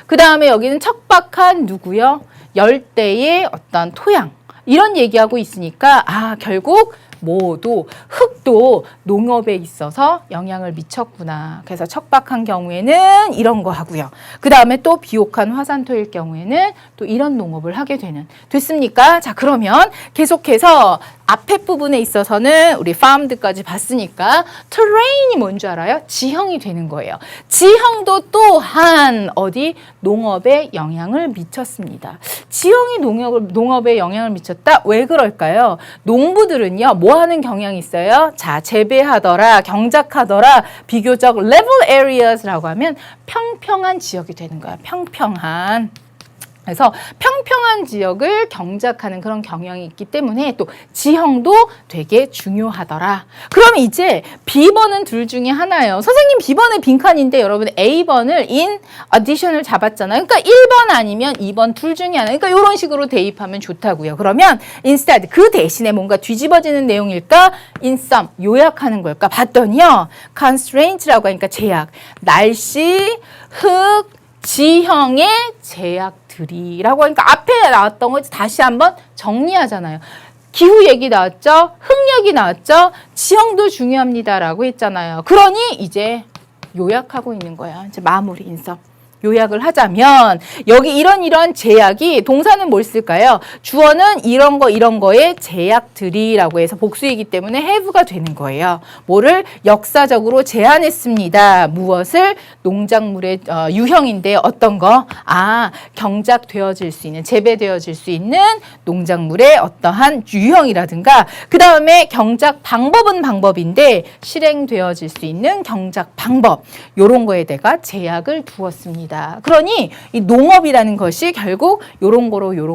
그 다음에 여기는 척박한 누구요? 열대의 어떤 토양. 이런 얘기하고 있으니까 결국 모두 흙도 농업에 있어서 영향을 미쳤구나. 그래서 척박한 경우에는 이런 거 하고요. 그 다음에 또 비옥한 화산토일 경우에는 또 이런 농업을 하게 됐습니까? 자, 그러면 계속해서 앞에 부분에 있어서는 우리 farmed까지 봤으니까 terrain이 뭔 줄 알아요? 지형이 되는 거예요. 지형도 또한 어디 농업에 영향을 미쳤습니다. 지형이 농업에 영향을 미쳤다? 왜 그럴까요? 농부들은요, 뭐 하는 경향이 있어요? 자, 재배하더라, 경작하더라, 비교적 level areas라고 하면 평평한 지역이 되는 거야. 평평한. 그래서 평평한 지역을 경작하는 그런 경향이 있기 때문에 또 지형도 되게 중요하더라. 그럼 이제 B번은 둘 중에 하나예요. 선생님 B번에 빈칸인데 여러분 A번을 in addition을 잡았잖아요. 그러니까 1번 아니면 2번 둘 중에 하나. 그러니까 이런 식으로 대입하면 좋다고요. 그러면 instead 그 대신에 뭔가 뒤집어지는 내용일까? in sum 요약하는 걸까? 봤더니요. constraints라고 하니까 제약. 날씨, 흙, 지형의 제약들이라고 하니까 앞에 나왔던 거 다시 한번 정리하잖아요. 기후 얘기 나왔죠? 흙 얘기 나왔죠? 지형도 중요합니다라고 했잖아요. 그러니 이제 요약하고 있는 거야. 이제 마무리 인서. 요약을 하자면 여기 이런 제약이 동사는 뭘 쓸까요? 주어는 이런 거의 제약들이라고 해서 복수이기 때문에 have가 되는 거예요. 뭐를 역사적으로 제한했습니다. 무엇을? 농작물의 유형인데 어떤 거? 경작되어질 수 있는, 재배되어질 수 있는 농작물의 어떠한 유형이라든가 그 다음에 경작 방법은 방법인데 실행되어질 수 있는 경작 방법 요런 거에 대가 제약을 두었습니다. 그러니 이 농업이라는 것이 결국 요런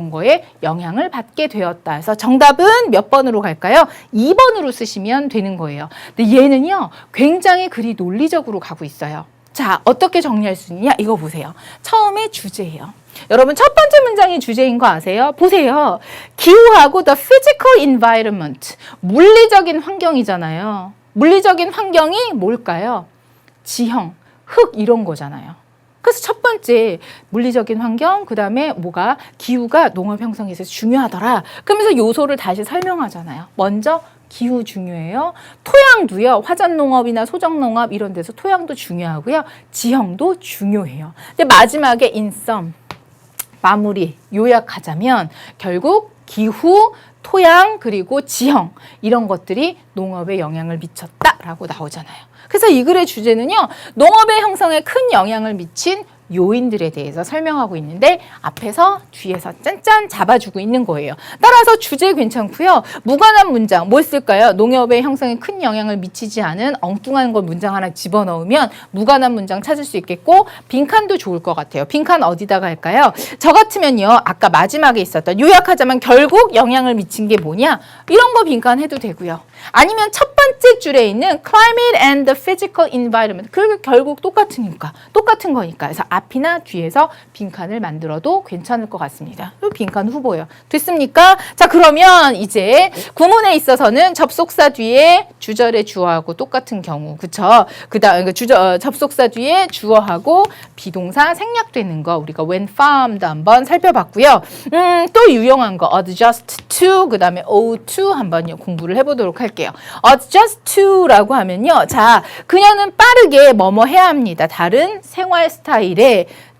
거에 영향을 받게 되었다. 그래서 정답은 몇 번으로 갈까요? 2번으로 쓰시면 되는 거예요. 근데 얘는요, 굉장히 글이 논리적으로 가고 있어요. 자, 어떻게 정리할 수 있냐? 이거 보세요. 처음에 주제예요. 여러분 첫 번째 문장이 주제인 거 아세요? 보세요. 기후하고 the physical environment. 물리적인 환경이잖아요. 물리적인 환경이 뭘까요? 지형, 흙 이런 거잖아요. 그래서 첫 번째 물리적인 환경, 그 다음에 뭐가 기후가 농업 형성에 있어서 중요하더라. 그러면서 요소를 다시 설명하잖아요. 먼저 기후 중요해요. 토양도요. 화전농업이나 소정농업 이런 데서 토양도 중요하고요. 지형도 중요해요. 근데 마지막에 in sum, 마무리, 요약하자면 결국 기후, 토양, 그리고 지형 이런 것들이 농업에 영향을 미쳤다라고 나오잖아요. 그래서 이 글의 주제는요. 농업의 형성에 큰 영향을 미친 요인들에 대해서 설명하고 있는데 앞에서 뒤에서 짠짠 잡아주고 있는 거예요. 따라서 주제 괜찮고요. 무관한 문장 뭘 쓸까요? 농업의 형성에 큰 영향을 미치지 않은 엉뚱한 걸 문장 하나 집어넣으면 무관한 문장 찾을 수 있겠고 빈칸도 좋을 것 같아요. 빈칸 어디다가 할까요? 저 같으면요. 아까 마지막에 있었던 요약하자면 결국 영향을 미친 게 뭐냐? 이런 거 빈칸 해도 되고요. 아니면 첫 번째 줄에 있는 climate and the physical environment. 결국 똑같은 거니까. 그래서 앞이나 뒤에서 빈칸을 만들어도 괜찮을 것 같습니다. 빈칸 후보요. 됐습니까? 자, 그러면 이제 구문에 있어서는 접속사 뒤에 주절의 주어하고 똑같은 경우, 그쵸? 그다음 접속사 뒤에 주어하고 비동사 생략되는 거 우리가 when farmed 한번 살펴봤고요. 또 유용한 거 adjust to 그다음에 owe to 한번 공부를 해보도록 할게요. adjust to라고 하면요, 자, 그녀는 빠르게 뭐뭐 해야 합니다. 다른 생활 스타일에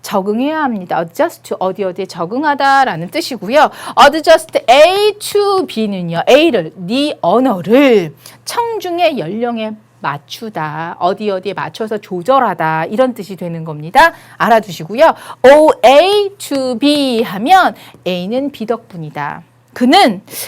적응해야 합니다. adjust to 어디에 적응하다라는 뜻이고요. adjust A to B는요. A를 네 언어를 청중의 연령에 맞추다. 어디에 맞춰서 조절하다. 이런 뜻이 되는 겁니다. 알아두시고요. OA to B 하면 A는 B 덕분이다.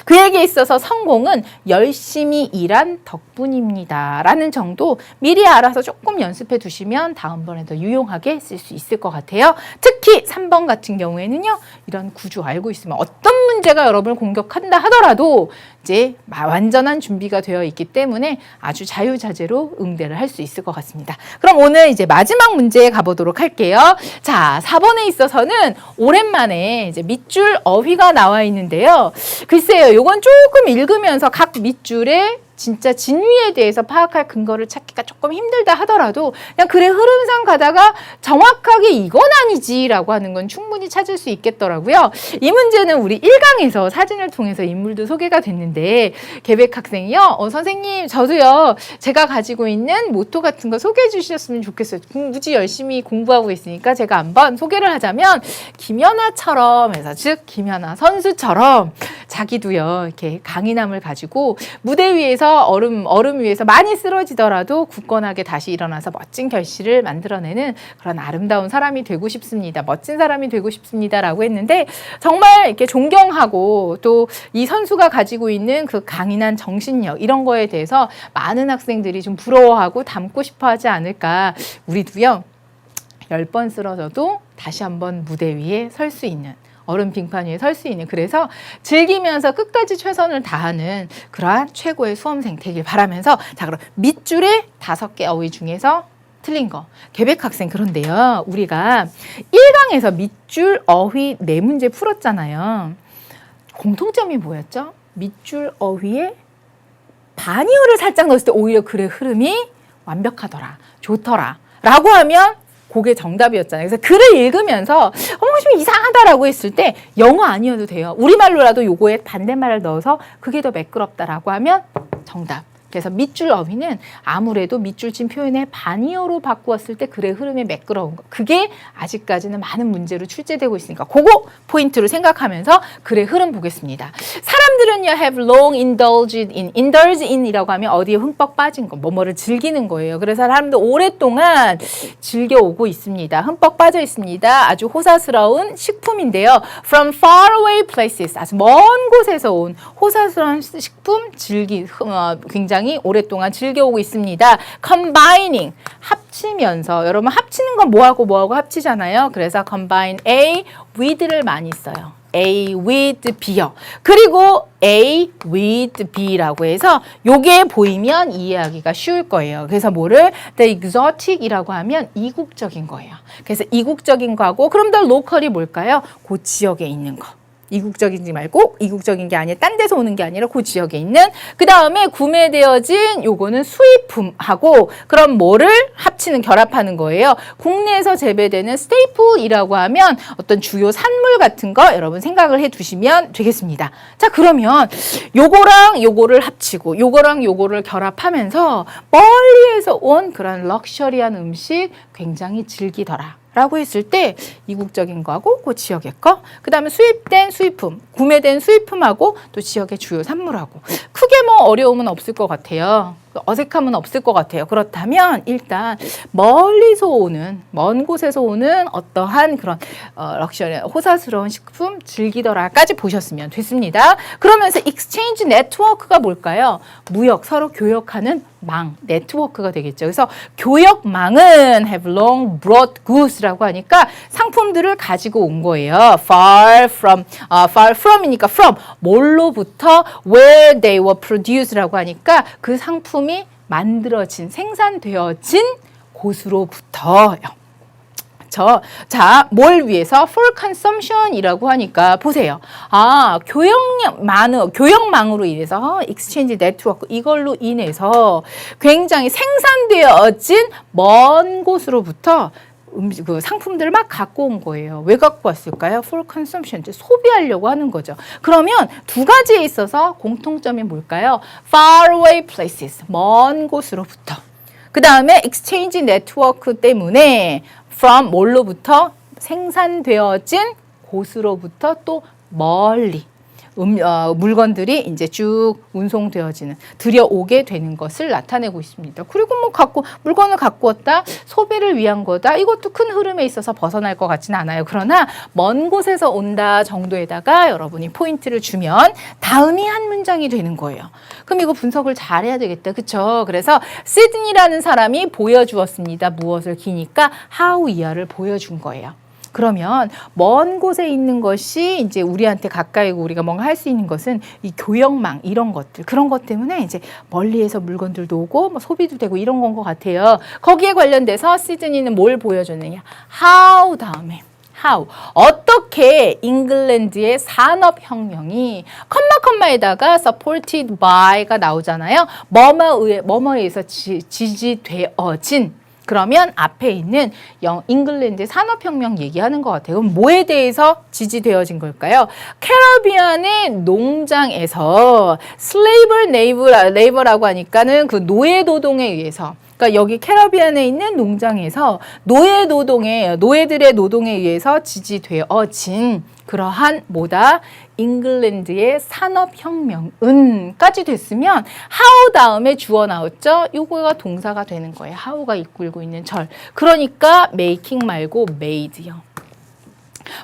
그에게 있어서 성공은 열심히 일한 덕분입니다. 라는 정도 미리 알아서 조금 연습해 두시면 다음번에 더 유용하게 쓸 수 있을 것 같아요. 특히 3번 같은 경우에는요. 이런 구조 알고 있으면 어떤 문제가 여러분을 공격한다 하더라도 이제 완전한 준비가 되어 있기 때문에 아주 자유자재로 응대를 할 수 있을 것 같습니다. 그럼 오늘 이제 마지막 문제에 가보도록 할게요. 자, 4번에 있어서는 오랜만에 이제 밑줄 어휘가 나와 있는데요. 글쎄요, 요건 조금 읽으면서 각 밑줄에 진짜 진위에 대해서 파악할 근거를 찾기가 조금 힘들다 하더라도 그냥 글의 흐름상 가다가 정확하게 이건 아니지라고 하는 건 충분히 찾을 수 있겠더라고요. 이 문제는 우리 1강에서 사진을 통해서 인물도 소개가 됐는데 계백 학생이요. 선생님 저도요. 제가 가지고 있는 모토 같은 거 소개해 주셨으면 좋겠어요. 무지 열심히 공부하고 있으니까 제가 한번 소개를 하자면 김연아처럼 해서 즉 김연아 선수처럼 자기도요. 이렇게 강인함을 가지고 무대 위에서 얼음 위에서 많이 쓰러지더라도 굳건하게 다시 일어나서 멋진 결실을 만들어내는 그런 아름다운 사람이 되고 싶습니다. 멋진 사람이 되고 싶습니다라고 했는데 정말 이렇게 존경하고 또 이 선수가 가지고 있는 그 강인한 정신력 이런 거에 대해서 많은 학생들이 좀 부러워하고 닮고 싶어 하지 않을까. 우리도요. 10번 쓰러져도 다시 한번 무대 위에 설 수 있는 얼음 빙판 위에 설 수 있는 그래서 즐기면서 끝까지 최선을 다하는 그러한 최고의 수험생 되길 바라면서 자 그럼 밑줄에 5개 어휘 중에서 틀린 거 계백 학생 그런데요. 우리가 1강에서 밑줄 어휘 4문제 풀었잖아요. 공통점이 뭐였죠? 밑줄 어휘에 반이어를 살짝 넣었을 때 오히려 글의 흐름이 완벽하더라, 좋더라 라고 하면 그게 정답이었잖아요. 그래서 글을 읽으면서 좀 이상하다라고 했을 때 영어 아니어도 돼요. 우리말로라도 요거에 반대말을 넣어서 그게 더 매끄럽다라고 하면 정답. 그래서 밑줄 어휘는 아무래도 밑줄친 표현의 반이어로 바꾸었을 때 글의 흐름이 매끄러운 거. 그게 아직까지는 많은 문제로 출제되고 있으니까 그거 포인트로 생각하면서 글의 흐름 보겠습니다. 사람들은요 have long indulged in이라고 하면 어디에 흠뻑 빠진 거, 뭐뭐를 즐기는 거예요. 그래서 사람들 오랫동안 즐겨오고 있습니다. 흠뻑 빠져 있습니다. 아주 호사스러운 식품인데요. From far away places, 아주 먼 곳에서 온 호사스러운 식품 굉장히 오랫동안 즐겨오고 있습니다. Combining, 합치면서 여러분 합치는 건 뭐하고 합치잖아요. 그래서 combine A with를 많이 써요. A with B요. 그리고 A with B라고 해서 요게 보이면 이해하기가 쉬울 거예요. 그래서 뭐를 the exotic이라고 하면 이국적인 거예요. 그래서 이국적인 거하고 그럼 the local이 뭘까요? 그 지역에 있는 거. 이국적인지 말고 이국적인 게 아니라 딴 데서 오는 게 아니라 그 지역에 있는 그 다음에 구매되어진 요거는 수입품하고 그럼 뭐를 합치는 결합하는 거예요. 국내에서 재배되는 스테이플이라고 하면 어떤 주요 산물 같은 거 여러분 생각을 해 두시면 되겠습니다. 자 그러면 요거랑 요거를 합치고 요거랑 요거를 결합하면서 멀리에서 온 그런 럭셔리한 음식 굉장히 즐기더라. 라고 했을 때 이국적인 거하고 그 지역의 거, 그 다음에 수입된 수입품, 구매된 수입품하고 또 지역의 주요 산물하고 크게 뭐 어려움은 없을 것 같아요. 어색함은 없을 것 같아요. 그렇다면 일단 멀리서 오는, 먼 곳에서 오는 어떠한 그런 럭셔리, 호사스러운 식품 즐기더라까지 보셨으면 됐습니다. 그러면서 exchange network가 뭘까요? 무역, 서로 교역하는 망, 네트워크가 되겠죠. 그래서 교역망은 have long brought goods라고 하니까 상품들을 가지고 온 거예요. far from이니까 from, 뭘로부터 where they were produced라고 하니까 그 상품이 만들어진, 생산되어진 곳으로부터요. 자, 뭘 위해서? for consumption이라고 하니까 보세요. 교역망으로 인해서 exchange network 이걸로 인해서 굉장히 생산되어진 먼 곳으로부터 그 상품들을 막 갖고 온 거예요. 왜 갖고 왔을까요? for consumption, 소비하려고 하는 거죠. 그러면 두 가지에 있어서 공통점이 뭘까요? far away places, 먼 곳으로부터. 그 다음에 exchange network 때문에 from 뭘로부터? 생산되어진 곳으로부터 또 멀리 물건들이 이제 쭉 운송되어지는, 들여오게 되는 것을 나타내고 있습니다. 그리고 뭐 물건을 갖고 왔다, 소비를 위한 거다, 이것도 큰 흐름에 있어서 벗어날 것 같지는 않아요. 그러나 먼 곳에서 온다 정도에다가 여러분이 포인트를 주면 다음이 한 문장이 되는 거예요. 그럼 이거 분석을 잘해야 되겠다. 그쵸? 그래서 시드니라는 사람이 보여주었습니다. 무엇을 기니까 how 이하를 보여준 거예요. 그러면 먼 곳에 있는 것이 이제 우리한테 가까이 우리가 뭔가 할 수 있는 것은 이 교역망 이런 것들, 그런 것 때문에 이제 멀리에서 물건들도 오고 뭐 소비도 되고 이런 건 것 같아요. 거기에 관련돼서 시드니는 뭘 보여줬느냐? how 다음에 How? 어떻게 잉글랜드의 산업혁명이 컴마에다가 supported by가 나오잖아요. 뭐뭐에 의해서 지지되어진. 그러면 앞에 있는 잉글랜드의 산업혁명 얘기하는 것 같아요. 그럼 뭐에 대해서 지지되어진 걸까요? 캐리비안의 농장에서 레이버라고 하니까는 그 노예 노동에 의해서, 그러니까 여기 캐리비안에 있는 농장에서 노예들의 노동에 의해서 지지되어진 그러한 뭐다? 잉글랜드의 산업혁명은까지 됐으면 how 다음에 주어 나왔죠? 요거가 동사가 되는 거예요. how가 이끌고 있는 절. 그러니까 making 말고 made요.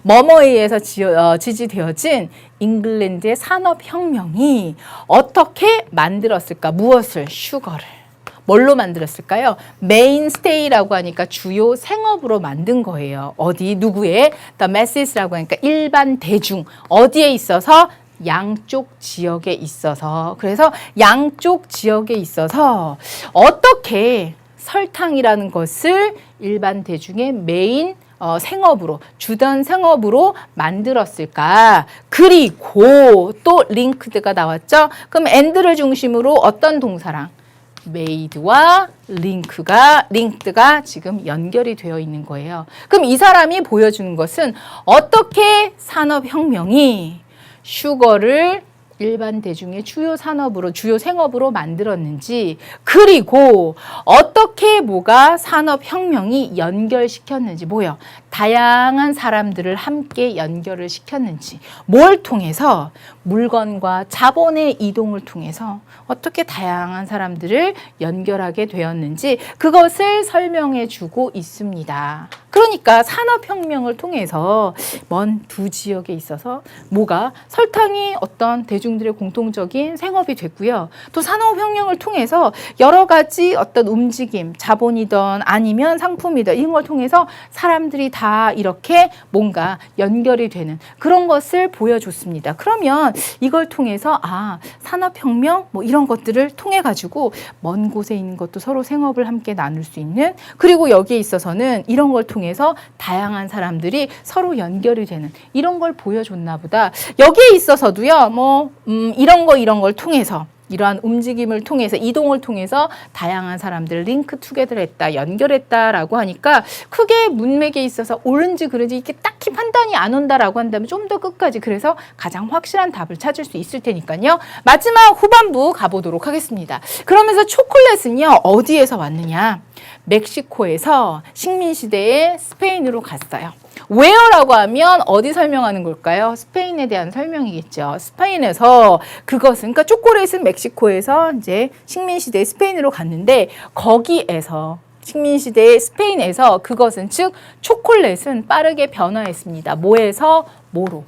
뭐뭐에 의해서 지지되어진 잉글랜드의 산업혁명이 어떻게 만들었을까? 무엇을? 슈거를. 뭘로 만들었을까요? 메인스테이라고 하니까 주요 생업으로 만든 거예요. 어디? 누구의? The masses라고 하니까 일반 대중. 어디에 있어서? 양쪽 지역에 있어서. 그래서 양쪽 지역에 있어서 어떻게 설탕이라는 것을 일반 대중의 메인 생업으로, 주된 생업으로 만들었을까? 그리고 또 링크드가 나왔죠? 그럼 and를 중심으로 어떤 동사랑? made와 링크드가 지금 연결이 되어 있는 거예요. 그럼 이 사람이 보여주는 것은 어떻게 산업혁명이 슈거를 일반 대중의 주요 생업으로 만들었는지, 그리고 어떻게 뭐가 산업혁명이 연결시켰는지, 뭐요? 다양한 사람들을 함께 연결을 시켰는지, 뭘 통해서? 물건과 자본의 이동을 통해서 어떻게 다양한 사람들을 연결하게 되었는지 그것을 설명해 주고 있습니다. 그러니까 산업혁명을 통해서 먼 두 지역에 있어서 뭐가? 설탕이 어떤 대중들의 공통적인 생업이 됐고요. 또 산업혁명을 통해서 여러 가지 어떤 움직임, 자본이든 아니면 상품이든 이런 걸 통해서 사람들이 다 이렇게 뭔가 연결이 되는 그런 것을 보여줬습니다. 그러면 이걸 통해서 산업혁명 뭐 이런 것들을 통해 가지고 먼 곳에 있는 것도 서로 생업을 함께 나눌 수 있는, 그리고 여기에 있어서는 이런 걸 통해서 다양한 사람들이 서로 연결이 되는 이런 걸 보여줬나 보다. 여기에 있어서도요, 이런 걸 통해서, 이러한 움직임을 통해서, 이동을 통해서 다양한 사람들을 링크 투게더 했다, 연결했다라고 하니까 크게 문맥에 있어서 옳은지 그른지 이렇게 딱히 판단이 안 온다라고 한다면 좀 더 끝까지, 그래서 가장 확실한 답을 찾을 수 있을 테니까요. 마지막 후반부 가보도록 하겠습니다. 그러면서 초콜릿은요, 어디에서 왔느냐? 멕시코에서 식민시대에 스페인으로 갔어요. where라고 하면 어디 설명하는 걸까요? 스페인에 대한 설명이겠죠. 스페인에서 그것은, 그러니까 초콜릿은 멕시코에서 이제 식민시대 스페인으로 갔는데, 거기에서 식민시대 스페인에서 그것은, 즉 초콜릿은 빠르게 변화했습니다. 뭐에서? 뭐로?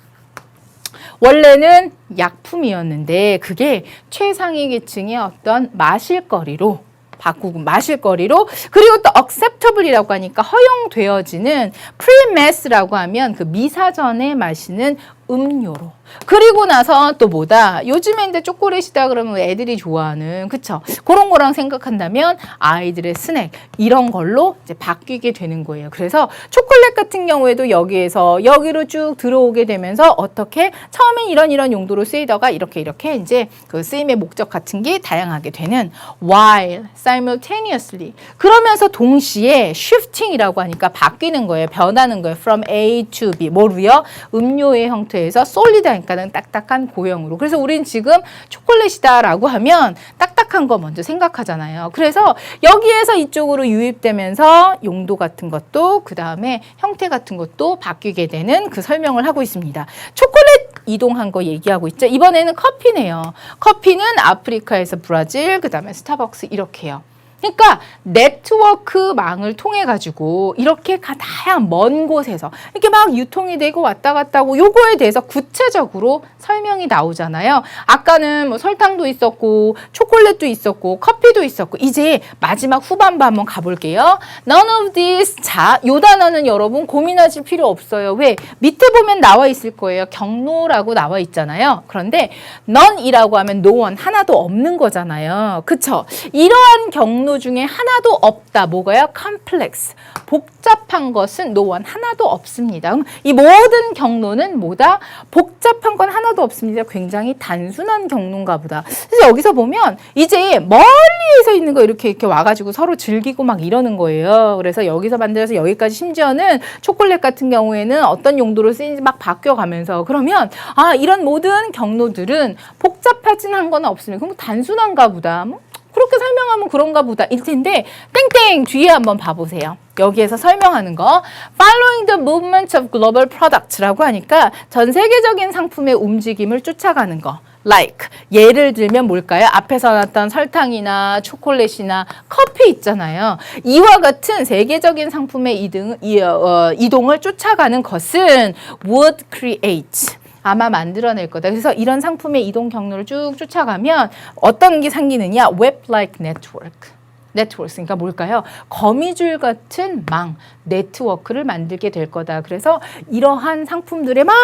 원래는 약품이었는데 그게 최상위 계층의 어떤 마실거리로 바꾸고, 마실거리로, 그리고 또 acceptable이라고 하니까 허용되어지는, pre-mass라고 하면 그 미사전에 마시는 음료로, 그리고 나서 또 뭐다? 요즘에 이제 초콜릿이다 그러면 애들이 좋아하는, 그쵸? 그런 거랑 생각한다면 아이들의 스낵, 이런 걸로 이제 바뀌게 되는 거예요. 그래서 초콜릿 같은 경우에도 여기에서 여기로 쭉 들어오게 되면서 어떻게 처음엔 이런 용도로 쓰이다가 이렇게 이제 그 쓰임의 목적 같은 게 다양하게 되는, while, simultaneously. 그러면서 동시에 shifting이라고 하니까 바뀌는 거예요. 변하는 거예요. from A to B. 뭐로요? 음료의 형태에서 solid 하니까는 딱딱한 고형으로. 그래서 우린 지금 초콜릿이다라고 하면 딱딱한 거 먼저 생각하잖아요. 그래서 여기에서 이쪽으로 유입되면서 용도 같은 것도, 그 다음에 형태 같은 것도 바뀌게 되는 그 설명을 하고 있습니다. 초콜릿 이동한 거 얘기하고 있죠. 이번에는 커피네요. 커피는 아프리카에서 브라질, 그 다음에 스타벅스 이렇게요. 그러니까 네트워크망을 통해 가지고 이렇게 다양한 먼 곳에서 이렇게 막 유통이 되고 왔다 갔다 하고, 요거에 대해서 구체적으로 설명이 나오잖아요. 아까는 뭐 설탕도 있었고 초콜릿도 있었고 커피도 있었고, 이제 마지막 후반부 한번 가볼게요. None of these. 자, 요 단어는 여러분 고민하실 필요 없어요. 왜? 밑에 보면 나와 있을 거예요. 경로라고 나와 있잖아요. 그런데 none이라고 하면 no one, 하나도 없는 거잖아요. 그쵸? 이러한 경로 경로 중에 하나도 없다. 뭐가요? complex. 복잡한 것은 no one. 하나도 없습니다. 이 모든 경로는 뭐다? 복잡한 건 하나도 없습니다. 굉장히 단순한 경로인가 보다. 그래서 여기서 보면 이제 멀리에서 있는 거 이렇게 와가지고 서로 즐기고 막 이러는 거예요. 그래서 여기서 만들어서 여기까지 심지어는 초콜릿 같은 경우에는 어떤 용도로 쓰이는지 막 바뀌어가면서 그러면 이런 모든 경로들은 복잡하진 한 건 없습니다. 그럼 단순한가 보다. 뭐 그렇게 설명하면 그런가 보다 일 텐데 땡땡 뒤에 한번 봐보세요. 여기에서 설명하는 거 Following the movement of global products라고 하니까 전 세계적인 상품의 움직임을 쫓아가는 거. Like 예를 들면 뭘까요? 앞에서 나왔던 설탕이나 초콜릿이나 커피 있잖아요. 이와 같은 세계적인 상품의 이동을 쫓아가는 것은 would create 아마 만들어낼 거다. 그래서 이런 상품의 이동 경로를 쭉 쫓아가면 어떤 게 생기느냐? Web-like network. 그러니까 뭘까요? 거미줄 같은 망, 네트워크를 만들게 될 거다. 그래서 이러한 상품들의 막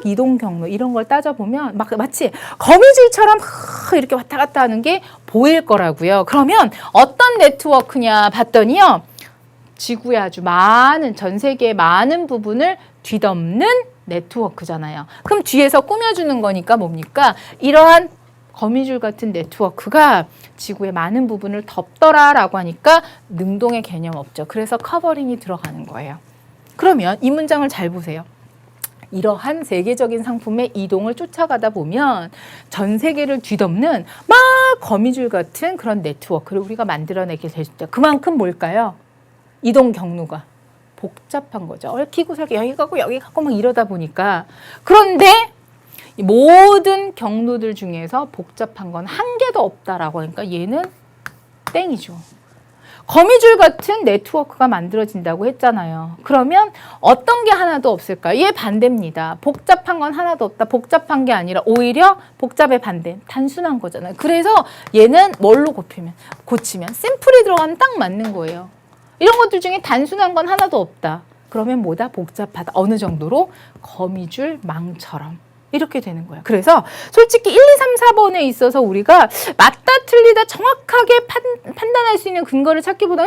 이동 경로 이런 걸 따져보면 마치 거미줄처럼 이렇게 왔다 갔다 하는 게 보일 거라고요. 그러면 어떤 네트워크냐 봤더니요. 지구의 아주 많은 전 세계의 많은 부분을 뒤덮는 네트워크잖아요. 그럼 뒤에서 꾸며주는 거니까 뭡니까? 이러한 거미줄 같은 네트워크가 지구의 많은 부분을 덮더라라고 하니까 능동의 개념 없죠. 그래서 커버링이 들어가는 거예요. 그러면 이 문장을 잘 보세요. 이러한 세계적인 상품의 이동을 쫓아가다 보면 전 세계를 뒤덮는 막 거미줄 같은 그런 네트워크를 우리가 만들어내게 되죠. 그만큼 뭘까요? 이동 경로가 복잡한 거죠. 얽히고 설키 여기 가고 막 이러다 보니까 그런데 모든 경로들 중에서 복잡한 건 한 개도 없다라고 하니까 얘는 땡이죠. 거미줄 같은 네트워크가 만들어진다고 했잖아요. 그러면 어떤 게 하나도 없을까요? 얘 반대입니다. 복잡한 건 하나도 없다. 복잡한 게 아니라 오히려 복잡의 반대. 단순한 거잖아요. 그래서 얘는 뭘로 고치면 심플이 들어가면 딱 맞는 거예요. 이런 것들 중에 단순한 건 하나도 없다. 그러면 뭐다? 복잡하다. 어느 정도로? 거미줄 망처럼. 이렇게 되는 거예요. 그래서 솔직히 1, 2, 3, 4번에 있어서 우리가 맞다 틀리다 정확하게 판단할 수 있는 근거를 찾기보다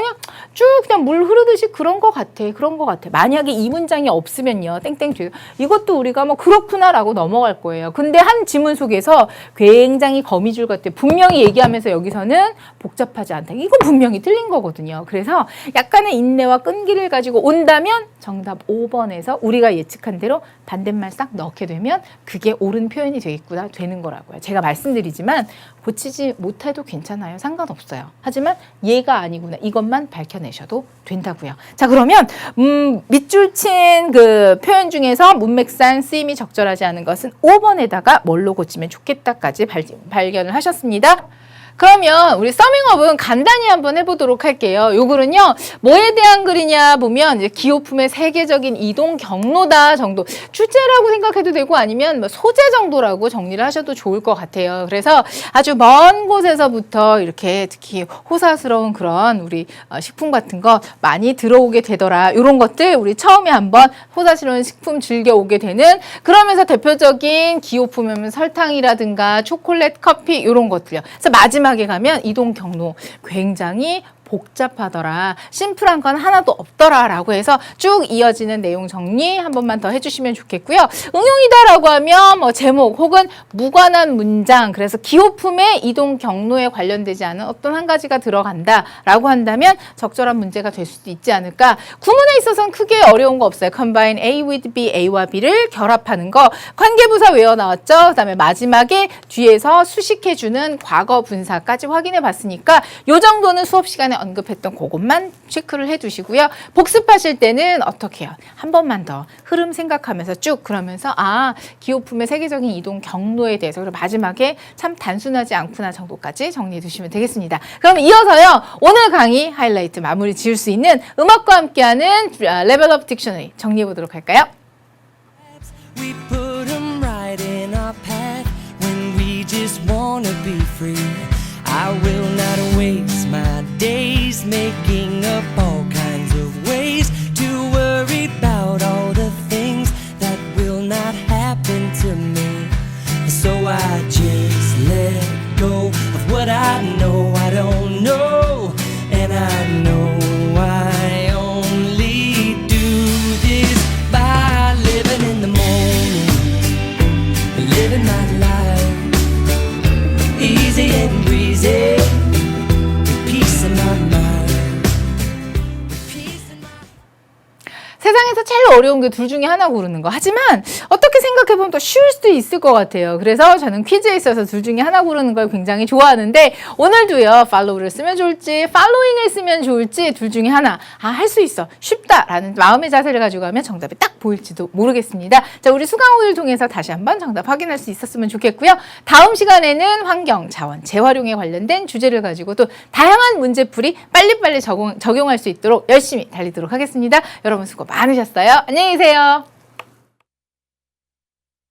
그냥 물 흐르듯이 그런 거 같아. 만약에 이 문장이 없으면요. 땡땡 뒤에 이것도 우리가 뭐 그렇구나라고 넘어갈 거예요. 근데 한 지문 속에서 굉장히 거미줄 같아. 분명히 얘기하면서 여기서는 복잡하지 않다. 이건 분명히 틀린 거거든요. 그래서 약간의 인내와 끈기를 가지고 온다면 정답 5번에서 우리가 예측한 대로 반대말 싹 넣게 되면 그게 옳은 표현이 되는 거라고요. 제가 말씀드리지만 고치지 못해도 괜찮아요. 상관없어요. 하지만 얘가 아니구나. 이것만 밝혀내셔도 된다고요. 자, 그러면 밑줄 친 그 표현 중에서 문맥상 쓰임이 적절하지 않은 것은 5번에다가 뭘로 고치면 좋겠다까지 발견을 하셨습니다. 그러면 우리 서밍업은 간단히 한번 해보도록 할게요. 요 글은요, 뭐에 대한 글이냐 보면 이제 기호품의 세계적인 이동 경로다 정도, 주제라고 생각해도 되고 아니면 뭐 소재 정도라고 정리를 하셔도 좋을 것 같아요. 그래서 아주 먼 곳에서부터 이렇게 특히 호사스러운 그런 우리 식품 같은 거 많이 들어오게 되더라. 이런 것들 우리 처음에 한번 호사스러운 식품 즐겨오게 되는, 그러면서 대표적인 기호품이면 설탕이라든가 초콜릿, 커피 이런 것들요. 그래서 마지막에 가면 이동 경로 굉장히 복잡하더라. 심플한 건 하나도 없더라 라고 해서 쭉 이어지는 내용 정리 한 번만 더 해주시면 좋겠고요. 응용이다라고 하면 뭐 제목 혹은 무관한 문장, 그래서 기호품의 이동 경로에 관련되지 않은 어떤 한 가지가 들어간다 라고 한다면 적절한 문제가 될 수도 있지 않을까. 구문에 있어서는 크게 어려운 거 없어요. combine A with B, A와 B를 결합하는 거, 관계부사 외워 나왔죠. 그 다음에 마지막에 뒤에서 수식해주는 과거 분사까지 확인해 봤으니까 요 정도는 수업 시간에 언급했던 그것만 체크를 해두시고요. 복습하실 때는 어떻게 해요? 한 번만 더 흐름 생각하면서 쭉, 그러면서 기호품의 세계적인 이동 경로에 대해서, 그리고 마지막에 참 단순하지 않구나 정도까지 정리해 두시면 되겠습니다. 그럼 이어서요, 오늘 강의 하이라이트 마무리 지을 수 있는 음악과 함께하는 레벨업 딕셔너리 정리해 보도록 할까요? We put 'em right in our path when we just wanna be free. I will not waste my days making up all kinds of ways to worry about all the things that will not happen to me. So I just let go of what I know I don't know, getting breezy. With peace in my mind. With peace in my 세상에서 제일 어려운 게 둘 중에 하나 고르는 거. 하지만 어떻게 생각해보면 또 쉬울 수도 있을 것 같아요. 그래서 저는 퀴즈에 있어서 둘 중에 하나 고르는 걸 굉장히 좋아하는데 오늘도요. follow를 쓰면 좋을지 following을 쓰면 좋을지 둘 중에 하나 할 수 있어. 쉽다라는 마음의 자세를 가지고 가면 정답이 딱 보일지도 모르겠습니다. 자, 우리 수강호를 통해서 다시 한번 정답 확인할 수 있었으면 좋겠고요. 다음 시간에는 환경, 자원, 재활용에 관련된 주제를 가지고 또 다양한 문제풀이 빨리빨리 적용할 수 있도록 열심히 달리도록 하겠습니다. 여러분 수고 많으셨어요. 안녕히 계세요.